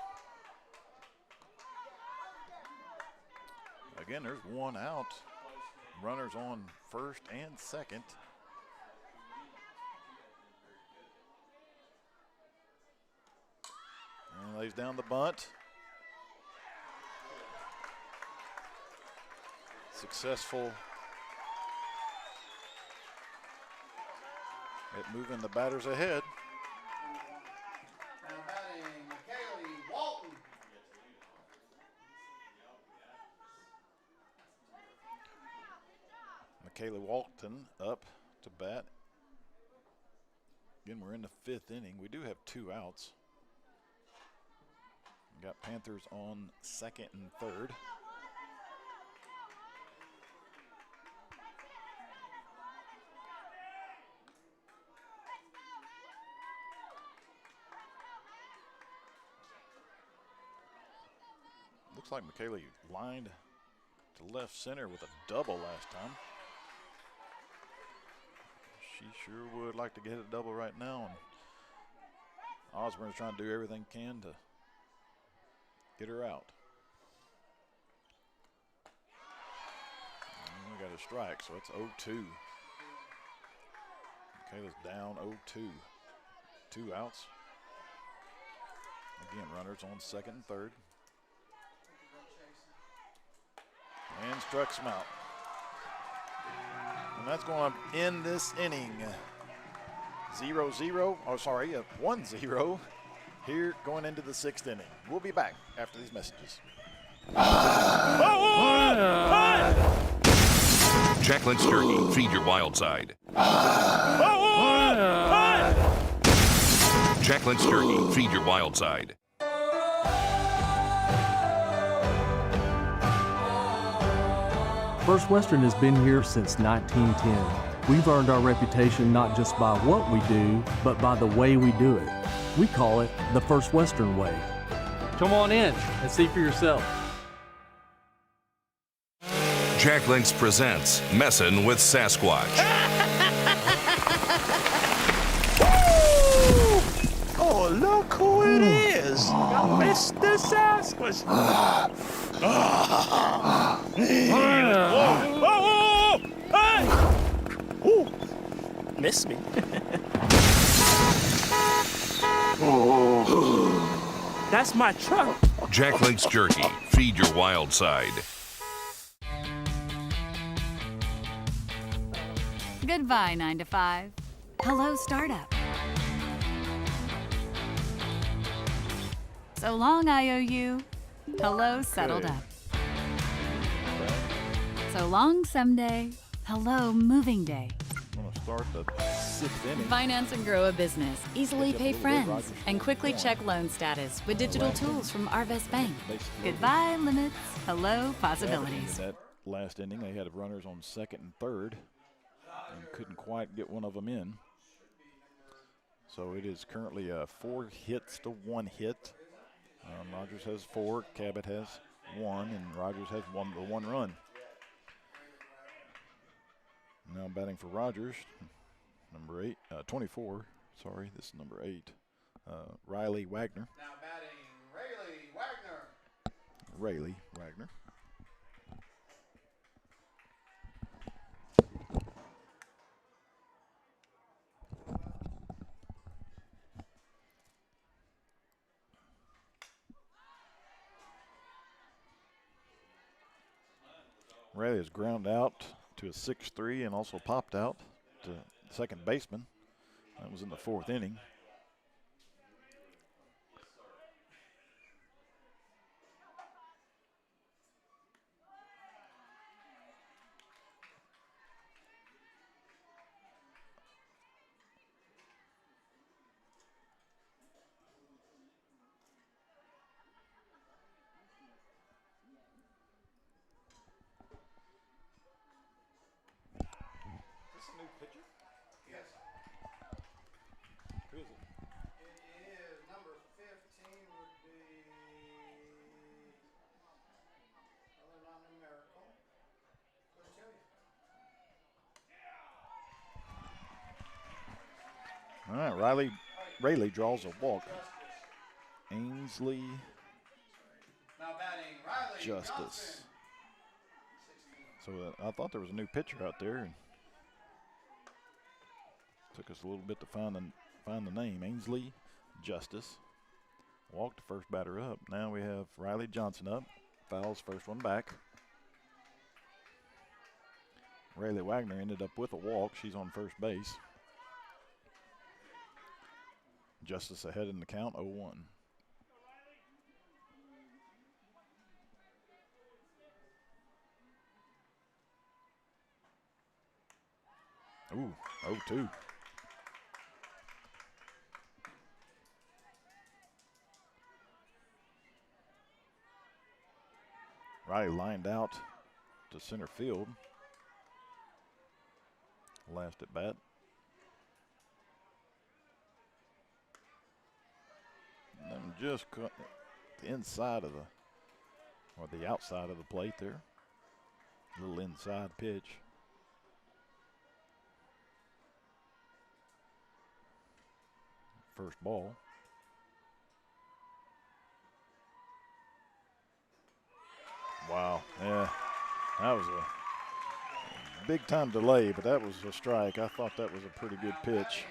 Again, there's 1 out. Runners on first and second. And lays down the bunt. Successful at moving the batters ahead. Now batting, McKaylee Walton. Kaylee Walton up to bat. Again, we're in the 5th inning. We do have 2 outs. We got Panthers on 2nd and 3rd. Looks like McKaylee lined to left center with a double last time. She sure would like to get a double right now, and Osborne's trying to do everything he can to get her out. And we got a strike, so it's 0-2. Kayla's down 0-2. 2 outs. Again, runners on 2nd and 3rd. And strikes him out. And that's going to end this inning. 0-0, oh sorry, 1-0 here going into the 6th inning. We'll be back after these messages. Jacqueline's Turkey, feed your wild side. Jacqueline's Turkey, feed your wild side. First Western has been here since 1910. We've earned our reputation not just by what we do, but by the way we do it. We call it the First Western way. Come on in and see for yourself. Jacqueline's presents Messin' with Sasquatch. Oh, look who it is! Mr. Sasquatch! Whoa! Hey! Ooh, missed me. That's my truck. Jack Link's Jerky. Feed your wild side. Goodbye, 9 to 5. Hello, startup. So long, IOU. Hello, settled up. So long, someday. Hello, moving day. I'm going to start the 6th inning. Finance and grow a business. Easily pay friends. And quickly check loan status with digital tools from Arvest Bank. Goodbye, limits. Hello, possibilities. That last inning, they had runners on 2nd and 3rd and couldn't quite get one of them in. So it is currently 4 hits to 1 hit. Rogers has 4, Cabot has 1, and Rogers has 1 run. Now batting for Rogers, number 24. Sorry, this is number 8. Riley Wagner. Now batting Rayleigh Wagner. Rayleigh Wagner. Rayleigh is ground out to a 6-3 and also popped out to second baseman. That was in the 4th inning. Yes. Who is it? It is number 15 would be other non-numerical. Couldn't tell you. All right, Rayleigh draws a walk. Ainsley Now batting Riley Justice. So I thought there was a new pitcher out there, and took us a little bit to find the name. Ainsley Justice walked the first batter up. Now we have Riley Johnson up. Fouls first one back. Rayleigh Wagner ended up with a walk. She's on first base. Justice ahead in the count, 0-1. Ooh, 0-2. Riley lined out to center field. Last at bat. And then just cut the inside of the outside of the plate there. A little inside pitch. First ball. Wow, yeah, that was a big time delay, but that was a strike. I thought that was a pretty good pitch.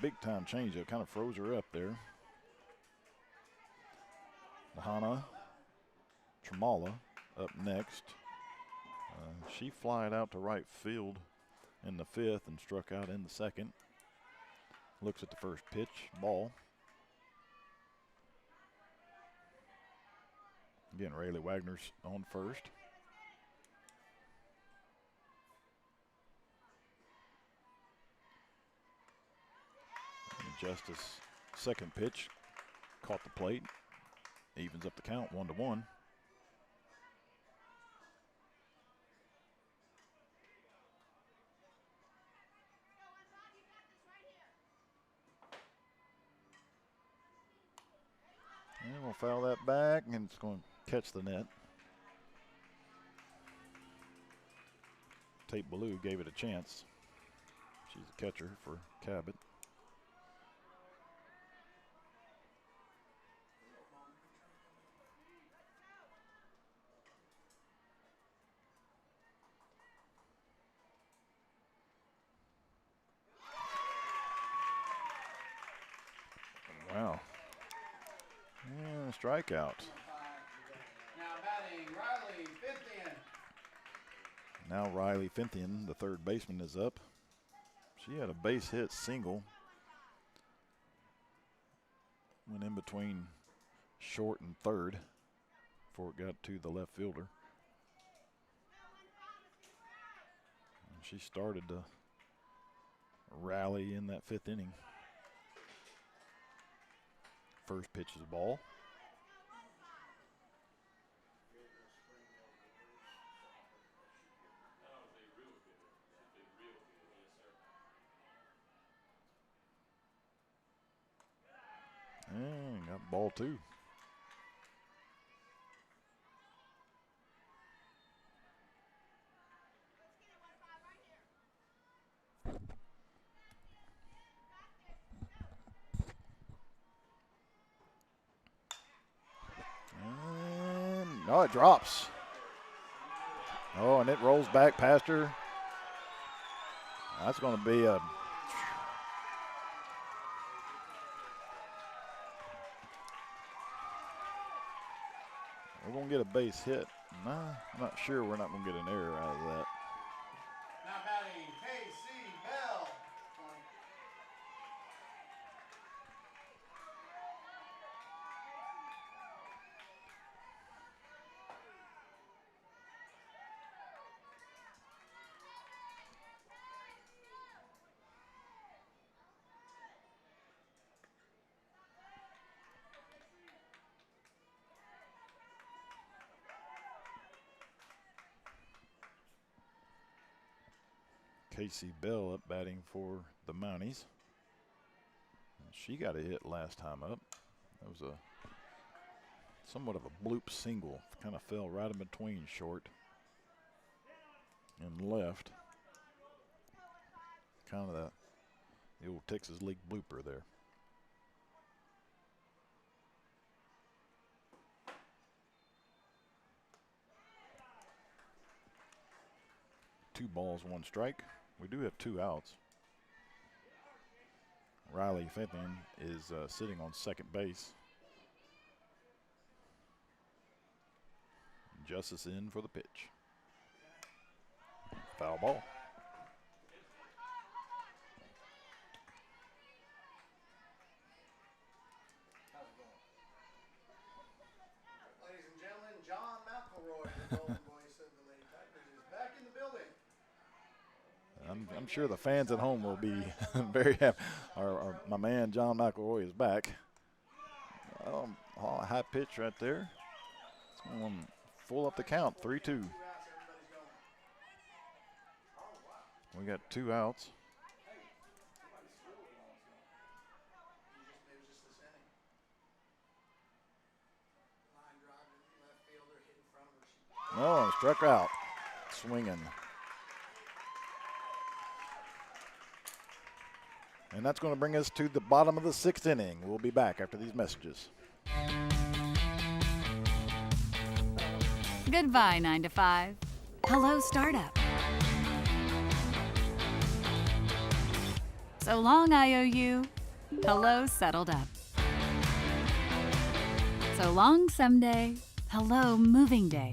Big time changeup, kind of froze her up there. Dahana Tremala up next. She flied out to right field in the 5th and struck out in the 2nd. Looks at the first pitch, ball. Again, Rayleigh Wagner's on first. And Justice, second pitch, caught the plate, evens up the count 1-1. And we'll foul that back, and it's going to catch the net. Tate Ballou gave it a chance. She's a catcher for Cabot. Wow. And a strikeout. Now batting Riley Finthian. Now Riley Finthian, the third baseman, is up. She had a base hit single. Went in between short and third before it got to the left fielder. And she started to rally in that fifth inning. First pitch is the ball. And got ball two. And no, it drops. Oh, and it rolls back past her. That's going to be a we're going to get a base hit. Nah, I'm not sure we're not going to get an error out of that. Now batting KC Bell. Casey Bell up batting for the Mounties. She got a hit last time up. That was a somewhat of a bloop single. Kind of fell right in between short and left. Kind of the old Texas League blooper there. Two balls, one strike. We do have two outs. Riley Finthian is sitting on second base. Justice in for the pitch. Foul ball. Ladies and gentlemen, John McElroy, the golden voice of the Lady Tigers, is back in the building. I'm sure the fans at home will be very happy. My man John McElroy is back. Oh, a high pitch right there. It's going full up the count, 3-2. We got two outs. Oh, struck out. Swinging. And that's going to bring us to the bottom of the sixth inning. We'll be back after these messages. Goodbye, 9 to 5. Hello, startup. So long, IOU. Hello, settled up. So long, someday. Hello, moving day.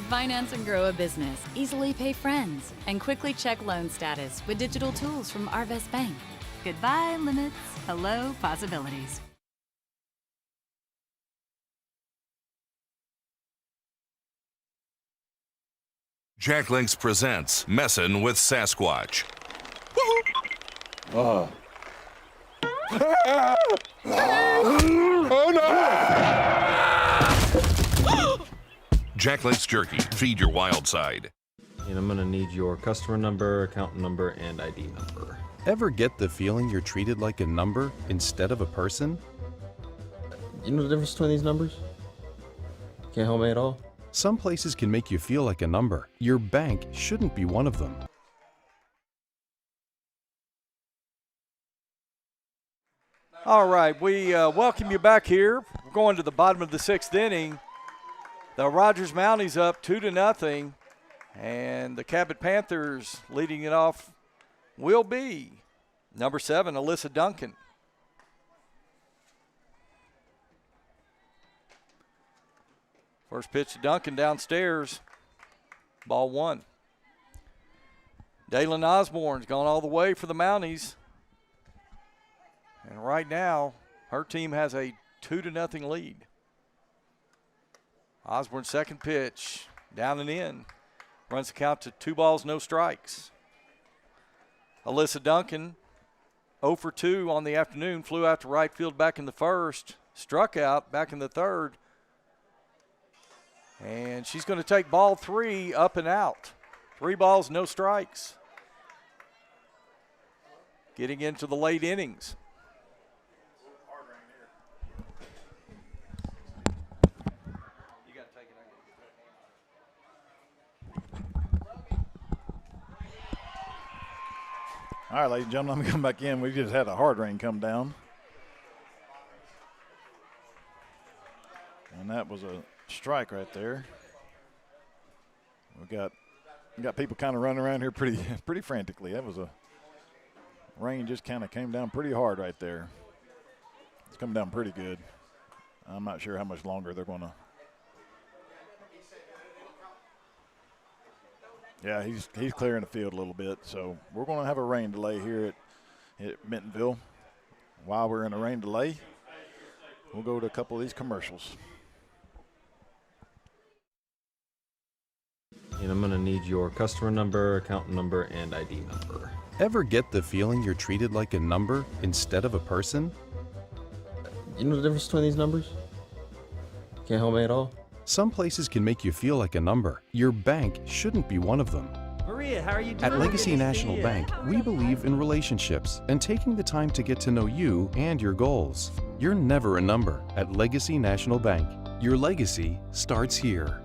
Finance and grow a business, easily pay friends, and quickly check loan status with digital tools from Arvest Bank. Goodbye, limits. Hello, possibilities. Jack Links presents Messin' with Sasquatch. Oh. Oh no! Jack Links Jerky. Feed your wild side. And I'm gonna need your customer number, account number, and ID number. Ever get the feeling you're treated like a number instead of a person? You know the difference between these numbers? Can't help me at all? Some places can make you feel like a number. Your bank shouldn't be one of them. All right, we welcome you back here. We're going to the bottom of the sixth inning. The Rogers Mounties up 2-0, and the Cabot Panthers leading it off will be number 7, Alyssa Duncan. First pitch to Duncan downstairs. Ball 1. Dalen Osborne's gone all the way for the Mounties. And right now, her team has a 2-0 lead. Osborne's second pitch, down and in. Runs the count to 2 balls, no strikes. Alyssa Duncan, 0 for 2 on the afternoon, flew out to right field back in the first, struck out back in the third. And she's going to take ball 3 up and out. 3 balls, no strikes. Getting into the late innings. All right, ladies and gentlemen, let me come back in. We just had a hard rain come down. And that was a strike right there. We got people kind of running around here pretty frantically. That was a rain just kind of came down pretty hard right there. It's coming down pretty good. I'm not sure how much longer they're going to. Yeah, he's clearing the field a little bit, so we're going to have a rain delay here at Bentonville. While we're in a rain delay, we'll go to a couple of these commercials. And I'm going to need your customer number, account number, and ID number. Ever get the feeling you're treated like a number instead of a person? You know the difference between these numbers? Can't help me at all? Some places can make you feel like a number. Your bank shouldn't be one of them. Maria, how are you doing? At Legacy Good to National see ya. Bank, we believe in relationships and taking the time to get to know you and your goals. You're never a number at Legacy National Bank. Your legacy starts here.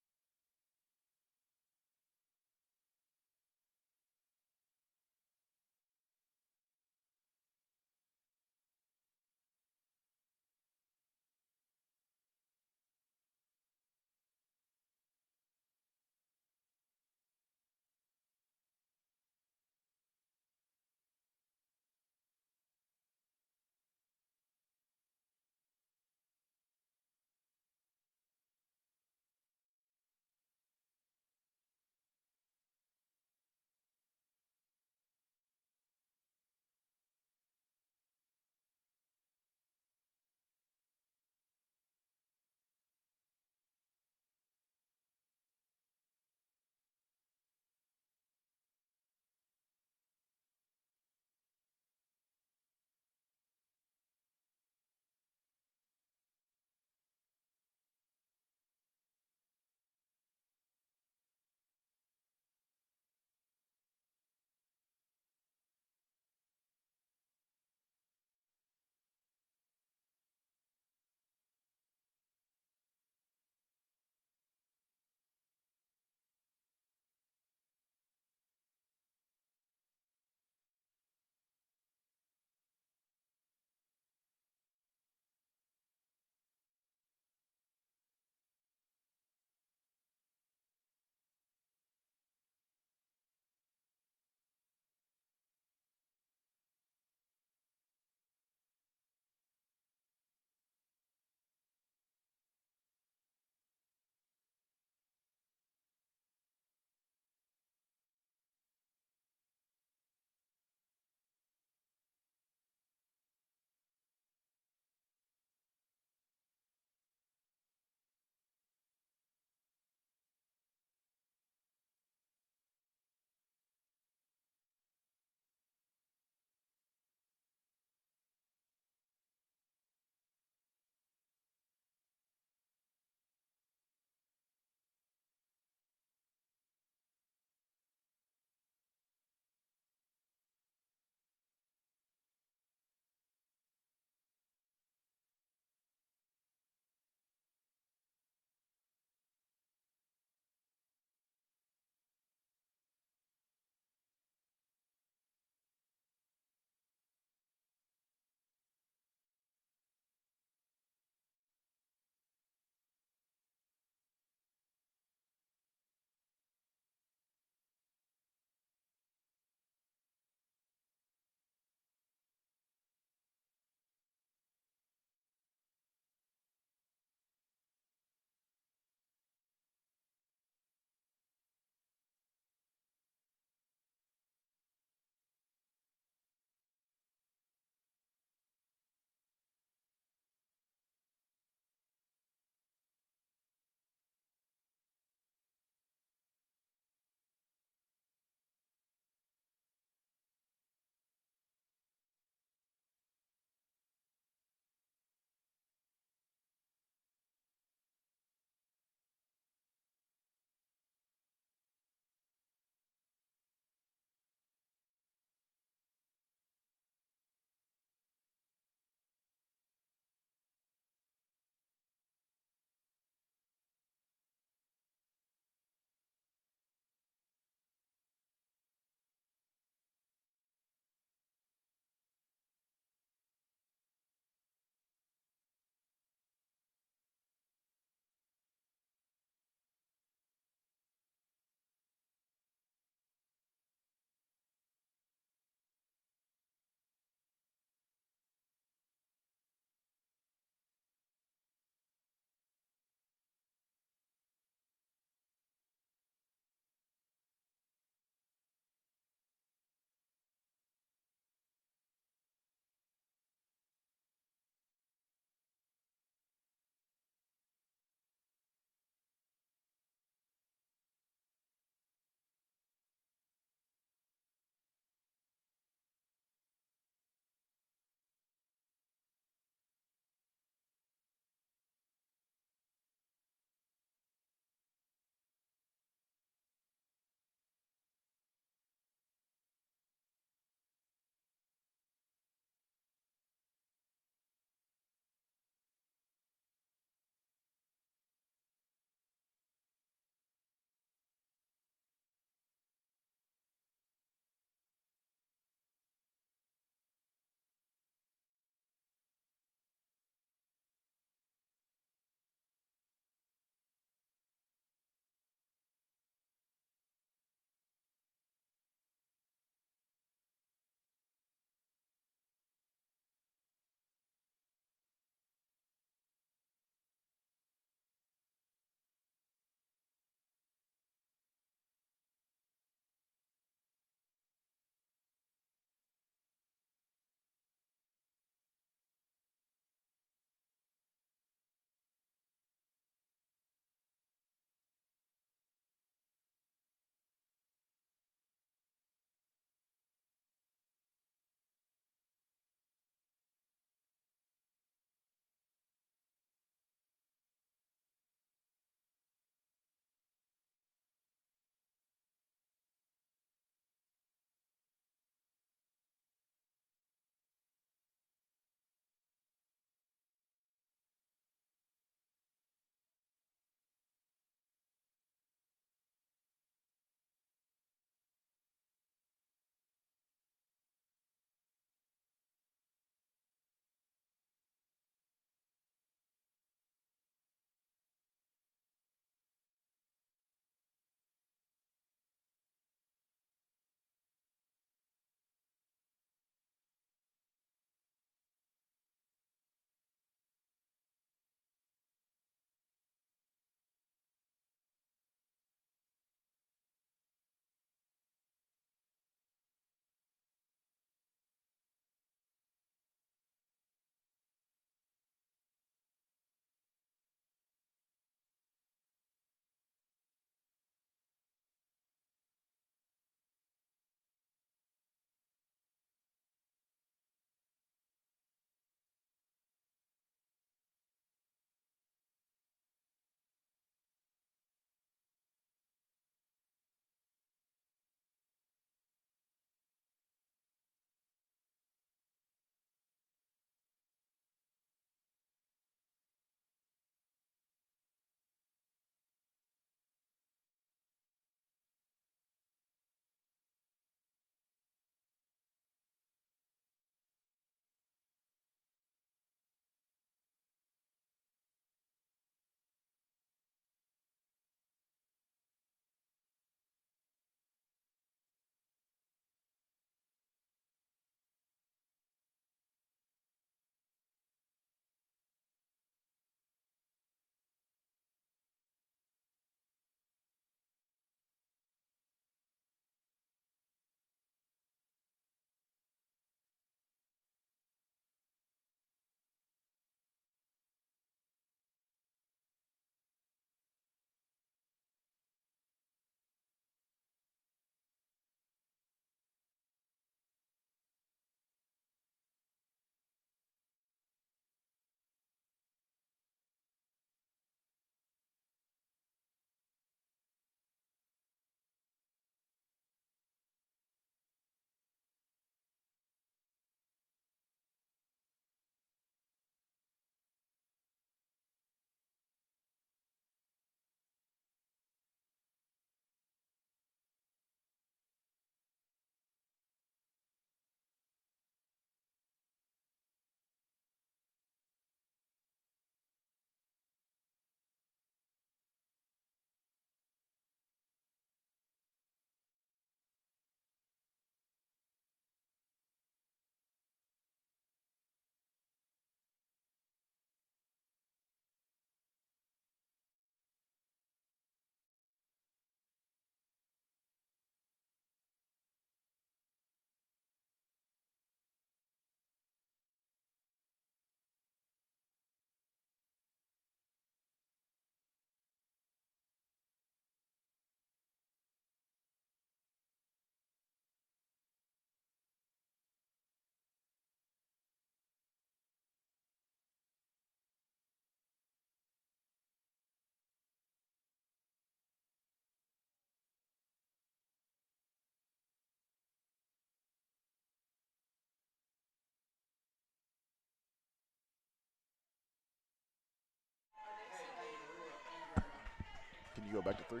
You go back to 3.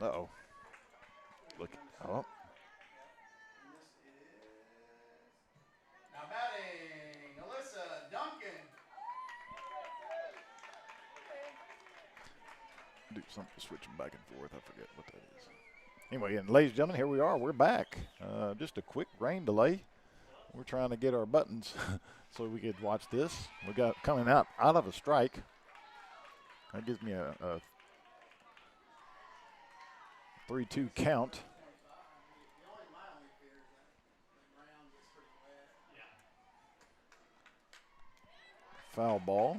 Uh-oh. Look. Oh. Now batting, Alyssa Duncan. Do something switching back and forth. I forget what that is. Anyway, and ladies and gentlemen, here we are. We're back. Just a quick rain delay. We're trying to get our buttons so we could watch this. We got coming out of a strike. That gives me a 3-2 count. Foul ball.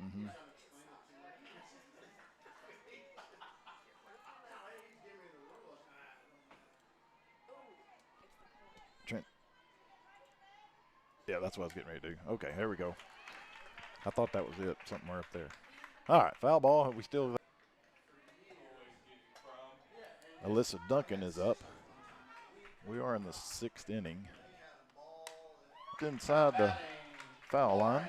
Mm-hmm. Trent. Yeah, that's what I was getting ready to do. Okay, there we go. I thought that was it, somewhere up there. All right, foul ball. We still. Alyssa Duncan is up. We are in the 6th inning. Inside the foul line.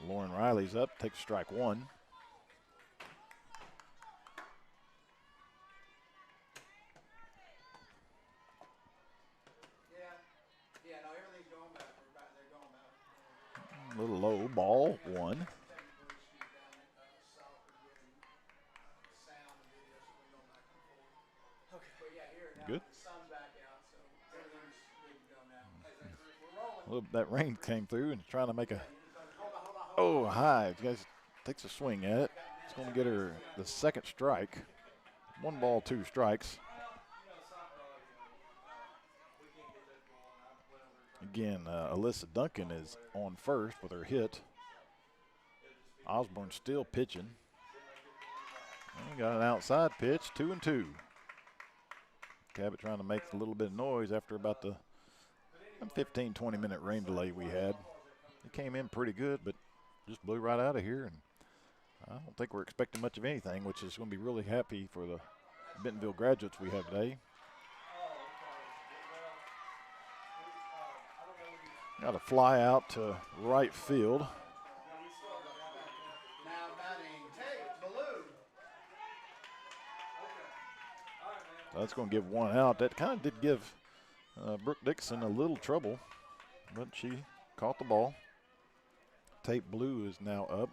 Lauren Riley's up, takes strike 1. Yeah, no, everything's going back. They're going back. A little low, ball 1. Good. A little, that rain came through and trying to make a high. You guys takes a swing at it. It's going to get her the 2nd strike. 1 ball, 2 strikes. Again, Alyssa Duncan is on first with her hit. Osborne still pitching. We got an outside pitch, 2-2. Cabot trying to make a little bit of noise after about the 15, 20-minute rain delay we had. It came in pretty good, but just blew right out of here. And I don't think we're expecting much of anything, which is going to be really happy for the Bentonville graduates we have today. Got a fly out to right field. So that's going to give 1 out. That kind of did give Brooke Dixon a little trouble, but she caught the ball. Tate Blue is now up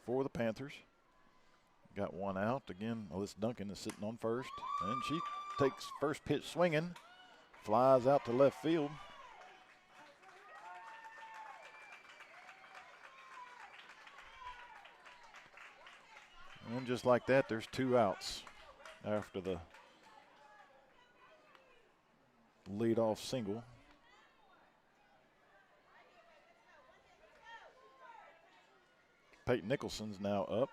for the Panthers. Got 1 out. Again, Alyssa Duncan is sitting on first, and she takes first pitch swinging, flies out to left field. And just like that, there's 2 outs after the leadoff single. Peyton Nicholson's now up.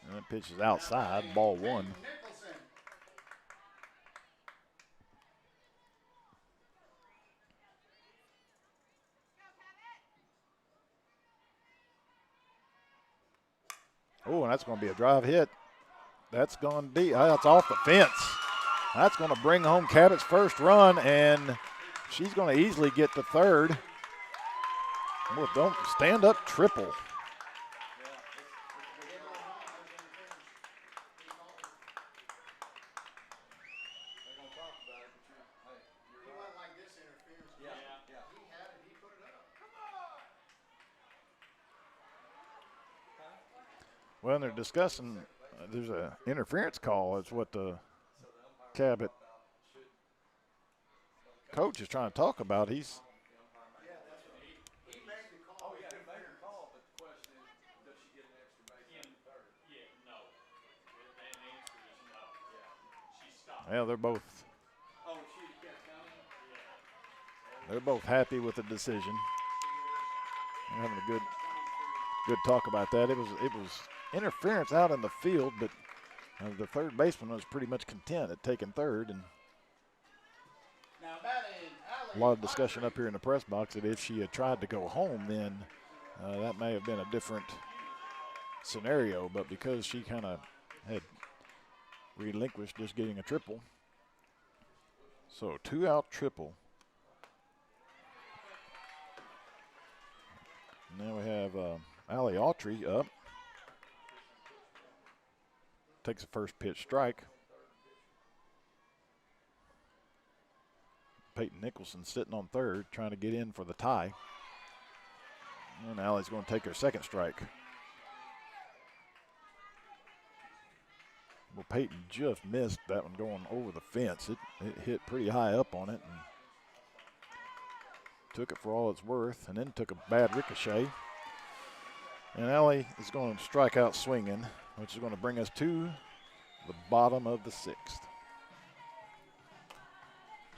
And that pitch is outside, ball 1. Oh, and that's going to be a drive hit. That's going deep. That's off the fence. That's going to bring home Cabot's first run, and she's going to easily get to third. Well, don't stand up triple. Well, they're discussing, there's an interference call. It's what the Cabot coach is trying to talk about. He's Well, they're both happy with the decision. They're having a good talk about that. It was interference out in the field, but the third baseman was pretty much content at taking third. And a lot of discussion up here in the press box that if she had tried to go home, then that may have been a different scenario. But because she kind of had relinquished just getting a triple, so 2-out triple. Now we have Allie Autry up. Takes a first pitch strike. Peyton Nicholson sitting on third, trying to get in for the tie. And Allie's going to take her second strike. Well, Peyton just missed that one going over the fence. It hit pretty high up on it and took it for all it's worth, and then took a bad ricochet. And Allie is going to strike out swinging, which is going to bring us to the bottom of the sixth.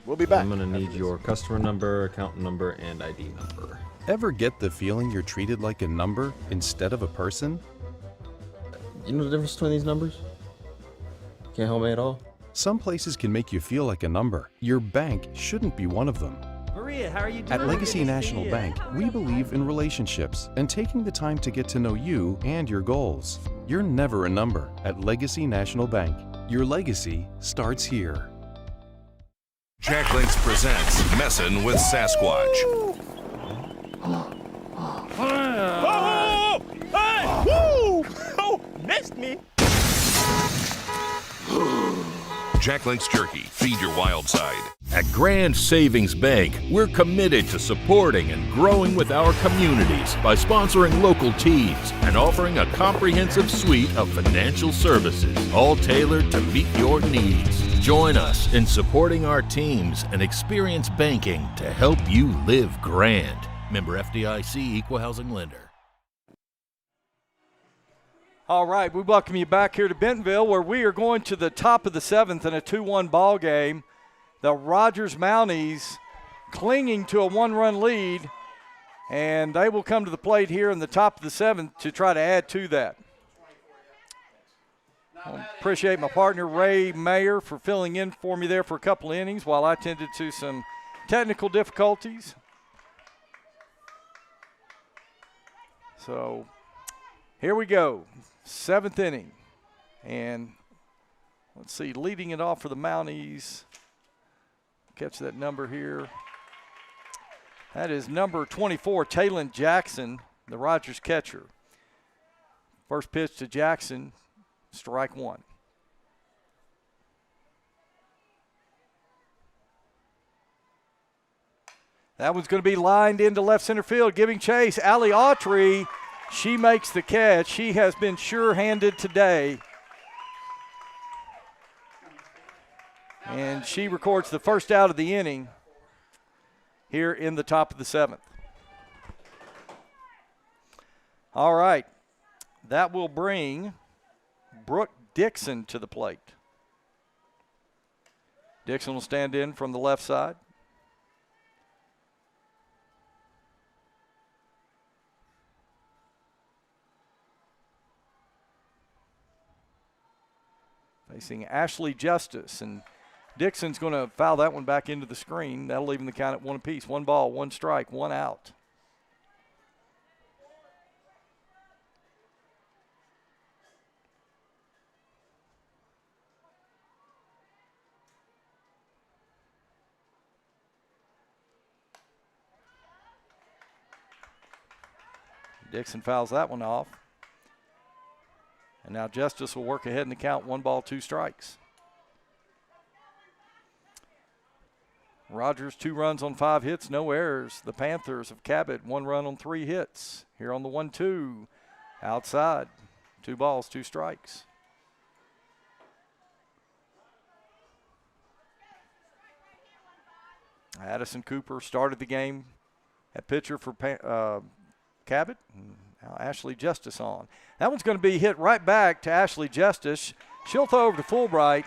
We'll be back. I'm going to need your customer number, account number, and ID number. Ever get the feeling you're treated like a number instead of a person? You know the difference between these numbers? Can't help me at all? Some places can make you feel like a number. Your bank shouldn't be one of them. Maria, how are you doing? At Legacy Good to National see ya. Bank, we believe in relationships and taking the time to get to know you and your goals. You're never a number at Legacy National Bank. Your legacy starts here. Jack Links presents Messin' with Sasquatch. Oh! Hey! Woo! Oh, missed me. Jack Links Jerky. Feed your wild side. At Grand Savings Bank, we're committed to supporting and growing with our communities by sponsoring local teams and offering a comprehensive suite of financial services, all tailored to meet your needs. Join us in supporting our teams and experience banking to help you live grand. Member FDIC, Equal Housing Lender. All right, we welcome you back here to Bentonville, where we are going to the top of the seventh in a 2-1 ball game. The Rogers Mounties clinging to a 1-run lead, and they will come to the plate here in the top of the seventh to try to add to that. I appreciate my partner Ray Mayer for filling in for me there for a couple of innings while I tended to some technical difficulties. So here we go, seventh inning. And let's see, leading it off for the Mounties. Catch that number here. That is number 24, Taylon Jackson, the Rogers catcher. First pitch to Jackson, strike one. That one's going to be lined into left center field, giving chase. Allie Autry, she makes the catch. She has been sure-handed today. And she records the first out of the inning here in the top of the seventh. All right. That will bring Brooke Dixon to the plate. Dixon will stand in from the left side. Facing Ashley Justice, and Dixon's going to foul that one back into the screen. That'll leave him the count at one apiece. 1 ball, 1 strike, 1 out. Dixon fouls that one off. And now Justice will work ahead in the count, 1 ball, 2 strikes. Rogers, 2 runs on 5 hits, no errors. The Panthers of Cabot, 1 run on 3 hits. Here on the 1-2, outside, 2 balls, 2 strikes. Addison Cooper started the game at pitcher for Cabot. Now Ashley Justice on. That one's going to be hit right back to Ashley Justice. She'll throw over to Fulbright.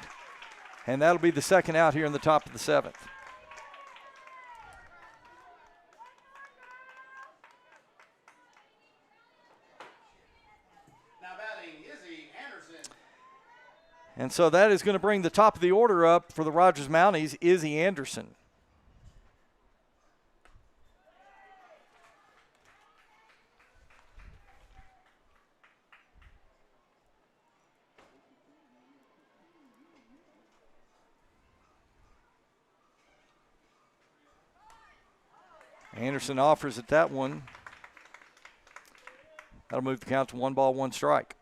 And that'll be the second out here in the top of the 7th. And so that is going to bring the top of the order up for the Rogers Mounties, Izzy Anderson. Anderson offers at that one. That'll move the count to 1 ball, 1 strike.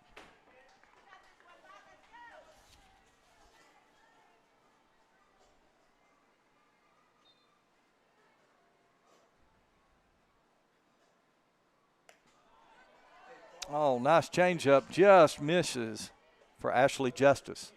Oh, nice changeup. Just misses for Ashley Justice.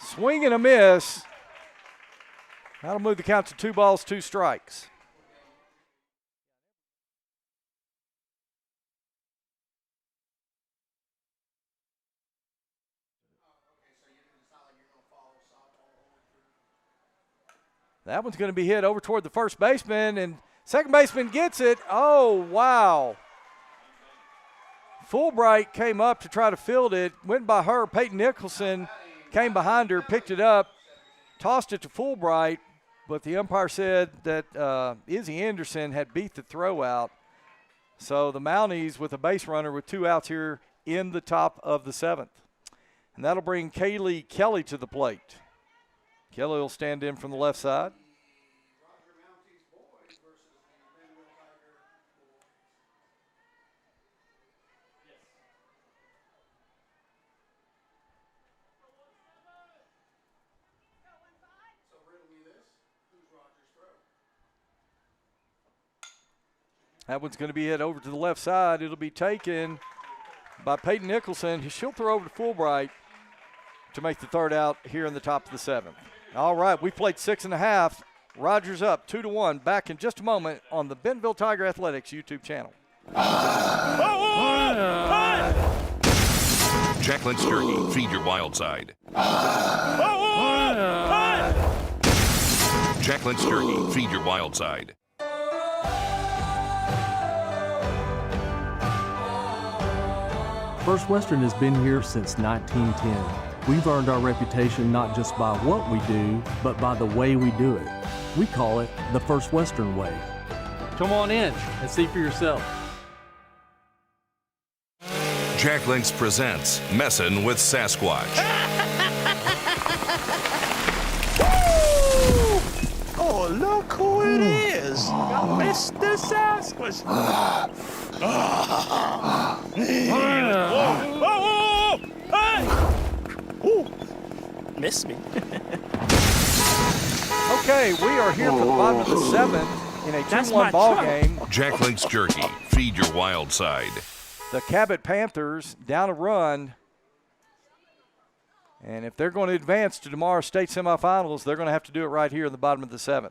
Swing and a miss. That'll move the count to 2 balls, 2 strikes. That one's going to be hit over toward the first baseman, and second baseman gets it. Oh, wow. Fulbright came up to try to field it, went by her. Peyton Nicholson came behind her, picked it up, tossed it to Fulbright, but the umpire said that Izzy Anderson had beat the throw out. So the Mounties with a base runner with 2 outs here in the top of the 7th. And that'll bring Kaylee Kelly to the plate. Kelly will stand in from the left side. That one's going to be hit over to the left side. It'll be taken by Peyton Nicholson. She'll throw over to Fulbright to make the 3rd out here in the top of the 7th. All right, we played 6.5. Rogers up 2-1. Back in just a moment on the Bentonville Tiger Athletics YouTube channel. Jack Link's Jerky. Feed your wild side. Jack Link's Jerky. Feed your wild side. First Western has been here since 1910. We've earned our reputation not just by what we do, but by the way we do it. We call it the First Western way. Come on in and see for yourself. Jack Link's presents Messin' with Sasquatch. Oh, look who it is. Mr. Sasquatch. Whoa. Hey! Ooh, missed me. Okay, we are here for the bottom of the 7th in a 2-1 ball game. Jack Link's Jerky. Feed your wild side. The Cabot Panthers down a run. And if they're going to advance to tomorrow's state semifinals, they're going to have to do it right here in the bottom of the 7th.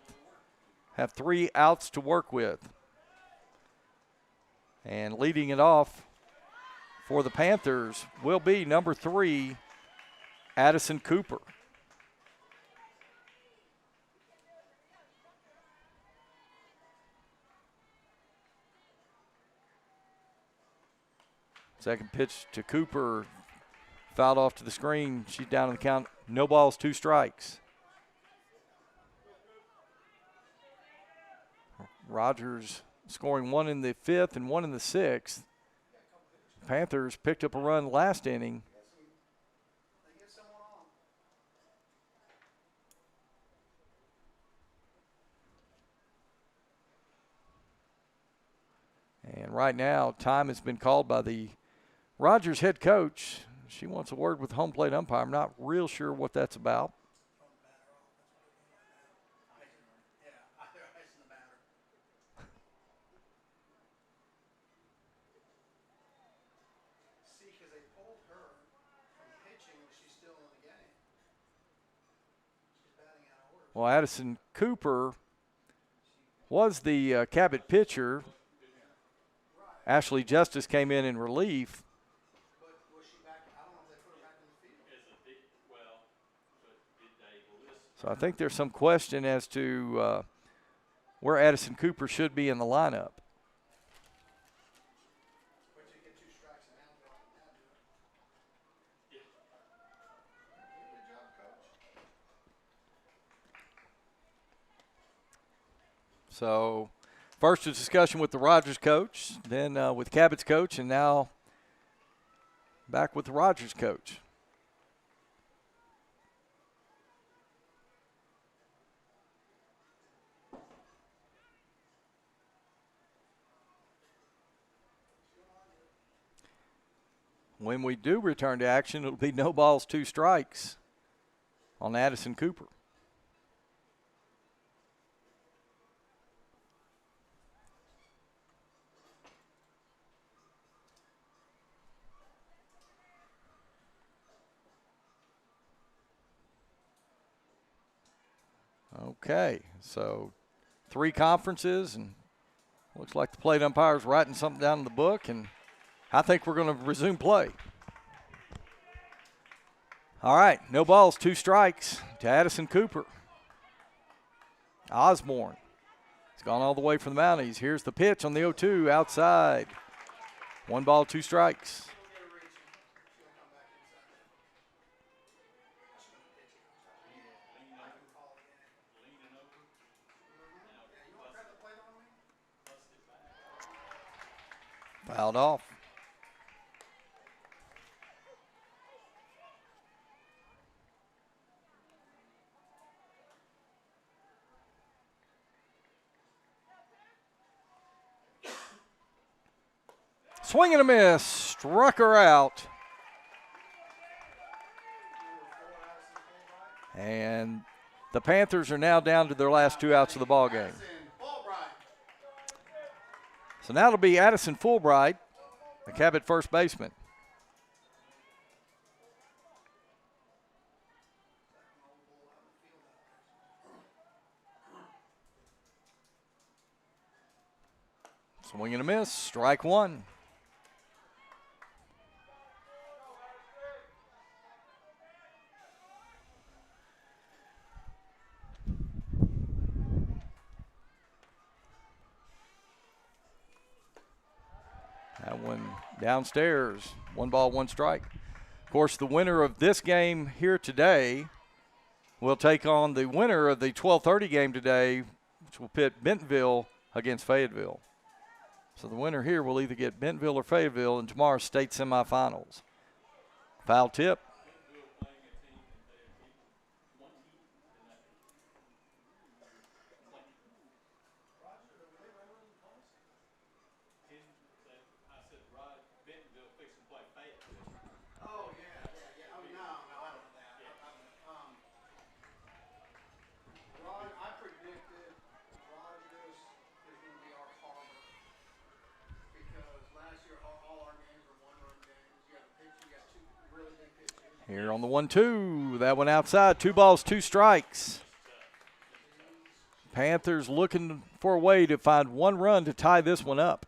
Have 3 outs to work with. And leading it off for the Panthers will be number 3, Addison Cooper. Second pitch to Cooper, fouled off to the screen. She's down in the count. No balls, 2 strikes. Rogers scoring 1 in the 5th and 1 in the 6th. Panthers picked up a run last inning. And right now, time has been called by the Rogers head coach. She wants a word with the home plate umpire. I'm not real sure what that's about. Well, Addison Cooper was the Cabot pitcher. Ashley Justice came in relief. So I think there's some question as to where Addison Cooper should be in the lineup. So first a discussion with the Rogers coach, then with Cabot's coach, and now back with the Rogers coach. When we do return to action, it'll be no balls, 2 strikes on Addison Cooper. Okay, so 3 conferences, and looks like the plate umpire's writing something down in the book, and I think we're going to resume play. All right, no balls, 2 strikes to Addison Cooper. Osborne has gone all the way from the Mounties. Here's the pitch on the 0-2 outside. 1 ball, 2 strikes. Fouled off. Swing and a miss, struck her out. And the Panthers are now down to their last 2 outs of the ball game. So now it'll be Addison Fulbright, the Cabot first baseman. Swing and a miss, strike 1. That one downstairs, 1 ball, 1 strike. Of course, the winner of this game here today will take on the winner of the 12:30 game today, which will pit Bentonville against Fayetteville. So the winner here will either get Bentonville or Fayetteville in tomorrow's state semifinals. Foul tip. Here on the 1-2, that one outside, 2 balls, 2 strikes. Panthers looking for a way to find 1 run to tie this one up.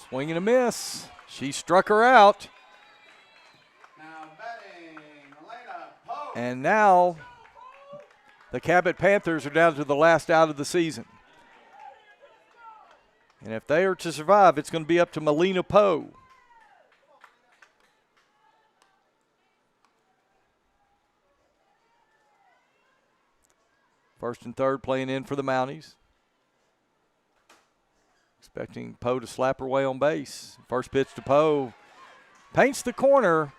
Swing and a miss. She struck her out. And now the Cabot Panthers are down to the last out of the season. And if they are to survive, it's going to be up to Melina Poe. First and third playing in for the Mounties. Expecting Poe to slap her way on base. First pitch to Poe. Paints the corner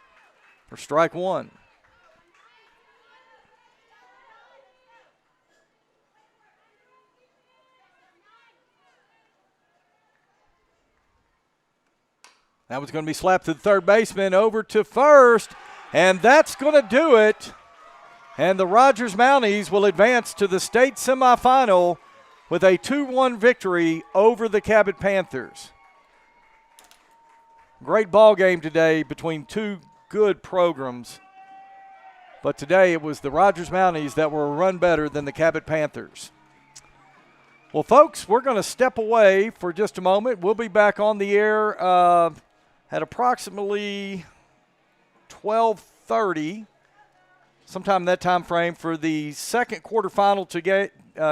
for strike 1. That was going to be slapped to the third baseman, over to first, and that's going to do it. And the Rogers Mounties will advance to the state semifinal with a 2-1 victory over the Cabot Panthers. Great ball game today between 2 good programs. But today it was the Rogers Mounties that were a run better than the Cabot Panthers. Well, folks, we're going to step away for just a moment. We'll be back on the air at approximately 12:30, sometime in that time frame, for the second quarterfinal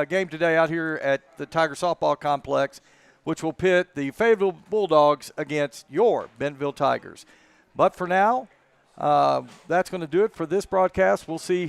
game today out here at the Tiger Softball Complex, which will pit the Fayetteville Bulldogs against your Bentonville Tigers. But for now, that's going to do it for this broadcast. We'll see